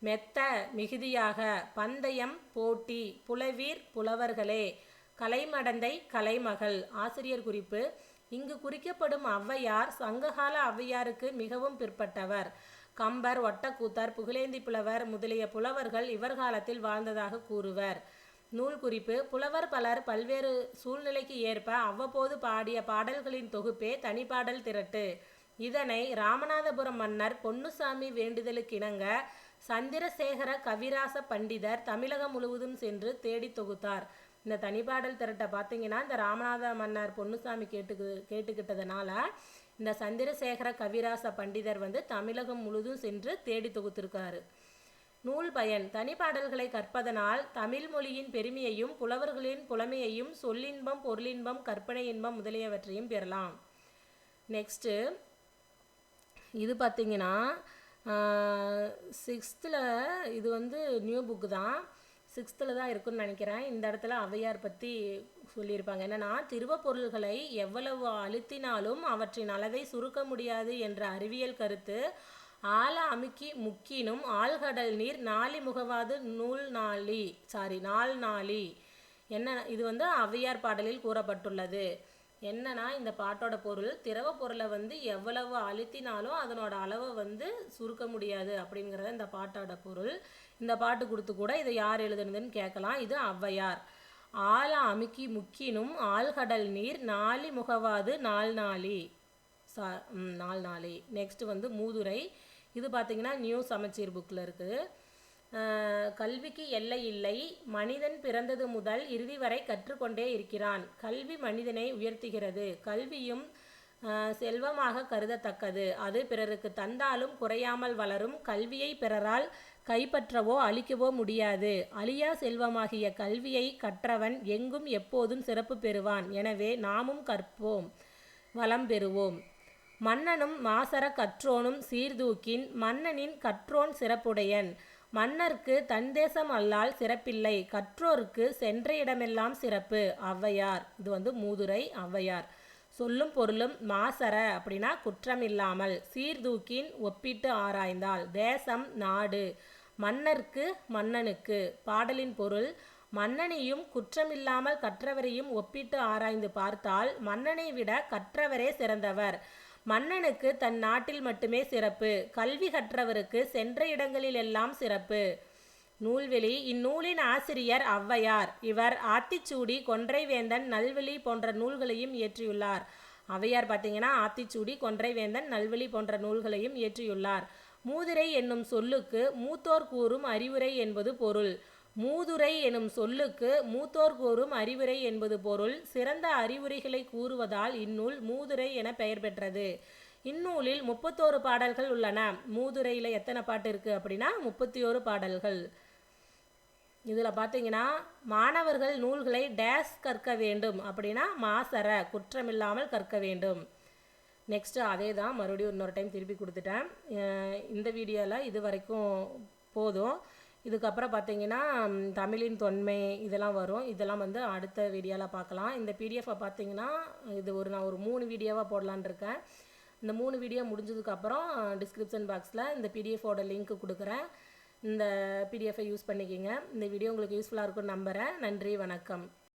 மெத்த மிகுதியாக, பந்தயம் போட்டி, புலவீர் புலவர்களே, கலைமடந்தை கலைமகள். ஆசிரியர் குறிப்பு: இங்கு குறிக்கப்படும் ஔவையார் சங்ககால ஔவையாருக்கு மிகவும் பிற்பட்டவர். கம்பர், ஒட்டக்கூத்தர், புகழேந்தி புலவர் முதலிய புலவர்கள் இவர் காலத்தில் வாழ்ந்ததாக கூறுவர். நூல் குறிப்பு: புலவர் பலர் பல்வேறு சூழ்நிலைக்கு ஏற்ப அவ்வப்போது பாடிய பாடல்களின் தொகுப்பே தனிப்பாடல் திரட்டு. இதனை ராமநாதபுரம் மன்னர் பொன்னுசாமி வேண்டுதலுக்கிணங்க சந்திரசேகர கவிராச பண்டிதர் தமிழகம் முழுவதும் சென்று தேடி தொகுத்தார். இந்த தனிப்பாடல் திரட்டை பார்த்தீங்கன்னா இந்த ராமநாத மன்னர் பொன்னுசாமி கேட்டுக்கிட்டதுனால இந்த சந்திரசேகர கவிராச பண்டிதர் வந்து தமிழகம் முழுவதும் சென்று தேடி தொகுத்திருக்காரு. நூல் பயன்: தனிப்பாடல்களை கற்பதனால் தமிழ் மொழியின் பெருமையையும் புலவர்களின் புலமையையும் சொல்லின்பம், பொருளின்பம், கற்பனை இன்பம் முதலியவற்றையும் பெறலாம். நெக்ஸ்ட்டு இது பார்த்தீங்கன்னா 6th இது வந்து நியூ புக்கு தான், 6th தான் இருக்குன்னு நினைக்கிறேன். இந்த இடத்துல ஔவையார் பற்றி சொல்லியிருப்பாங்க. என்னென்னா, திருவப்பொருள்களை எவ்வளவு அழுத்தினாலும் அவற்றின் அளவை சுருக்க முடியாது என்ற அறிவியல் கருத்து ஆழ அமுக்கி முக்கினும் ஆழ்கடல் நீர் நாளி முகவாது நாள் நாளி என்ன இது வந்து ஔவையார் பாடலில் கூறப்பட்டுள்ளது. என்னன்னா இந்த பாட்டோட பொருள், திரவ பொருளை வந்து எவ்வளவு அழுத்தினாலும் அதனோட அளவை வந்து சுருக்க முடியாது அப்படிங்கிறத இந்த பாட்டோட பொருள். இந்த பாட்டு கொடுத்து கூட இதை யார் எழுதுனதுன்னு கேட்கலாம். இது ஔவையார். ஆழ அமுக்கி முக்கினும் ஆழ்கடல் நீர் நாளி முகவாது நாள் நாளி. நெக்ஸ்ட் வந்து மூதுரை. இது பார்த்தீங்கன்னா நியூ சமச்சீர் புக்கில் இருக்குது. கல்விக்கு எல்லை இல்லை, மனிதன் பிறந்தது முதல் இறுதி வரை கற்றுக்கொண்டே இருக்கிறான். கல்வி மனிதனை உயர்த்துகிறது. கல்வியும் செல்வமாக கருதத்தக்கது. அது பிறருக்கு தந்தாலும் குறையாமல் வளரும். கல்வியை பிறரால் கைப்பற்றவோ அழிக்கவோ முடியாது. அழியா செல்வமாகிய கல்வியை கற்றவன் எங்கும் எப்போதும் சிறப்பு பெறுவான். எனவே நாமும் கற்போம், வளம் பெறுவோம். மன்னனும் மாசற கற்றோனும் சீர்தூக்கின் மன்னனின் கற்றோன் சிறப்புடையன். மன்னர்க்கு தன் தேசம் அல்லால் சிறப்பில்லை, கற்றோருக்கு சென்ற இடமெல்லாம் சிறப்பு. ஔவையார். இது வந்து மூதுரை, ஔவையார். சொல்லும் பொருளும்: மாசற அப்படின்னா குற்றமில்லாமல், சீர்தூக்கின் ஒப்பிட்டு ஆராய்ந்தால், தேசம் நாடு, மன்னர்க்கு மன்னனுக்கு. பாடலின் பொருள்: மன்னனையும் குற்றமில்லாமல் கற்றவரையும் ஒப்பிட்டு ஆராய்ந்து பார்த்தால் மன்னனை விட கற்றவரே சிறந்தவர். மன்னனுக்கு தன் நாட்டில் மட்டுமே சிறப்பு, கல்வி கற்றவருக்கு சென்ற இடங்களில் எல்லாம் சிறப்பு. நூல்வெளி. இந்நூலின் ஆசிரியர் ஔவையார். இவர் ஆத்திச்சூடி, கொன்றைவேந்தன், நல்வெளி போன்ற நூல்களையும் இயற்றியுள்ளார். ஔவையார் பார்த்தீங்கன்னா ஆத்திச்சூடி, கொன்றைவேந்தன், நல்வெளி போன்ற நூல்களையும் இயற்றியுள்ளார். மூதுரை என்னும் சொல்லுக்கு மூத்தோர் கூறும் அறிவுரை என்பது பொருள். மூதுரை எனும் சொல்லுக்கு மூத்தோர் கூறும் அறிவுரை என்பது பொருள். சிறந்த அறிவுரைகளை கூறுவதால் இந்நூல் மூதுரை என பெயர் பெற்றது. இந்நூலில் 31 பாடல்கள் உள்ளன. மூதுரையில் எத்தனை பாட்டு இருக்குது அப்படின்னா 31 பாடல்கள். இதில் பார்த்தீங்கன்னா மாணவர்கள் நூல்களை டேஸ் கற்க வேண்டும் அப்படின்னா மாசற குற்றமில்லாமல் கற்க வேண்டும். நெக்ஸ்ட்டு அதே தான் மறுபடியும் இன்னொரு டைம் திருப்பி கொடுத்துட்டேன். இந்த வீடியோவில் இது வரைக்கும் போதும். இதுக்கப்புறம் பார்த்தீங்கன்னா தமிழின் தொன்மை இதெல்லாம் வரும். இதெல்லாம் வந்து அடுத்த வீடியோவில் பார்க்கலாம். இந்த பிடிஎஃபை பார்த்தீங்கன்னா இது நான் ஒரு 3 வீடியோவாக போடலான்னு இருக்கேன். இந்த 3 வீடியோ முடிஞ்சதுக்கப்புறம் டிஸ்கிரிப்ஷன் பாக்ஸில் இந்த பிடிஎஃபோட லிங்க் கொடுக்குறேன். இந்த பிடிஎஃபை யூஸ் பண்ணிக்கிங்க. இந்த வீடியோ உங்களுக்கு யூஸ்ஃபுல்லாக இருக்கும்னு நம்புகிறேன். நன்றி, வணக்கம்.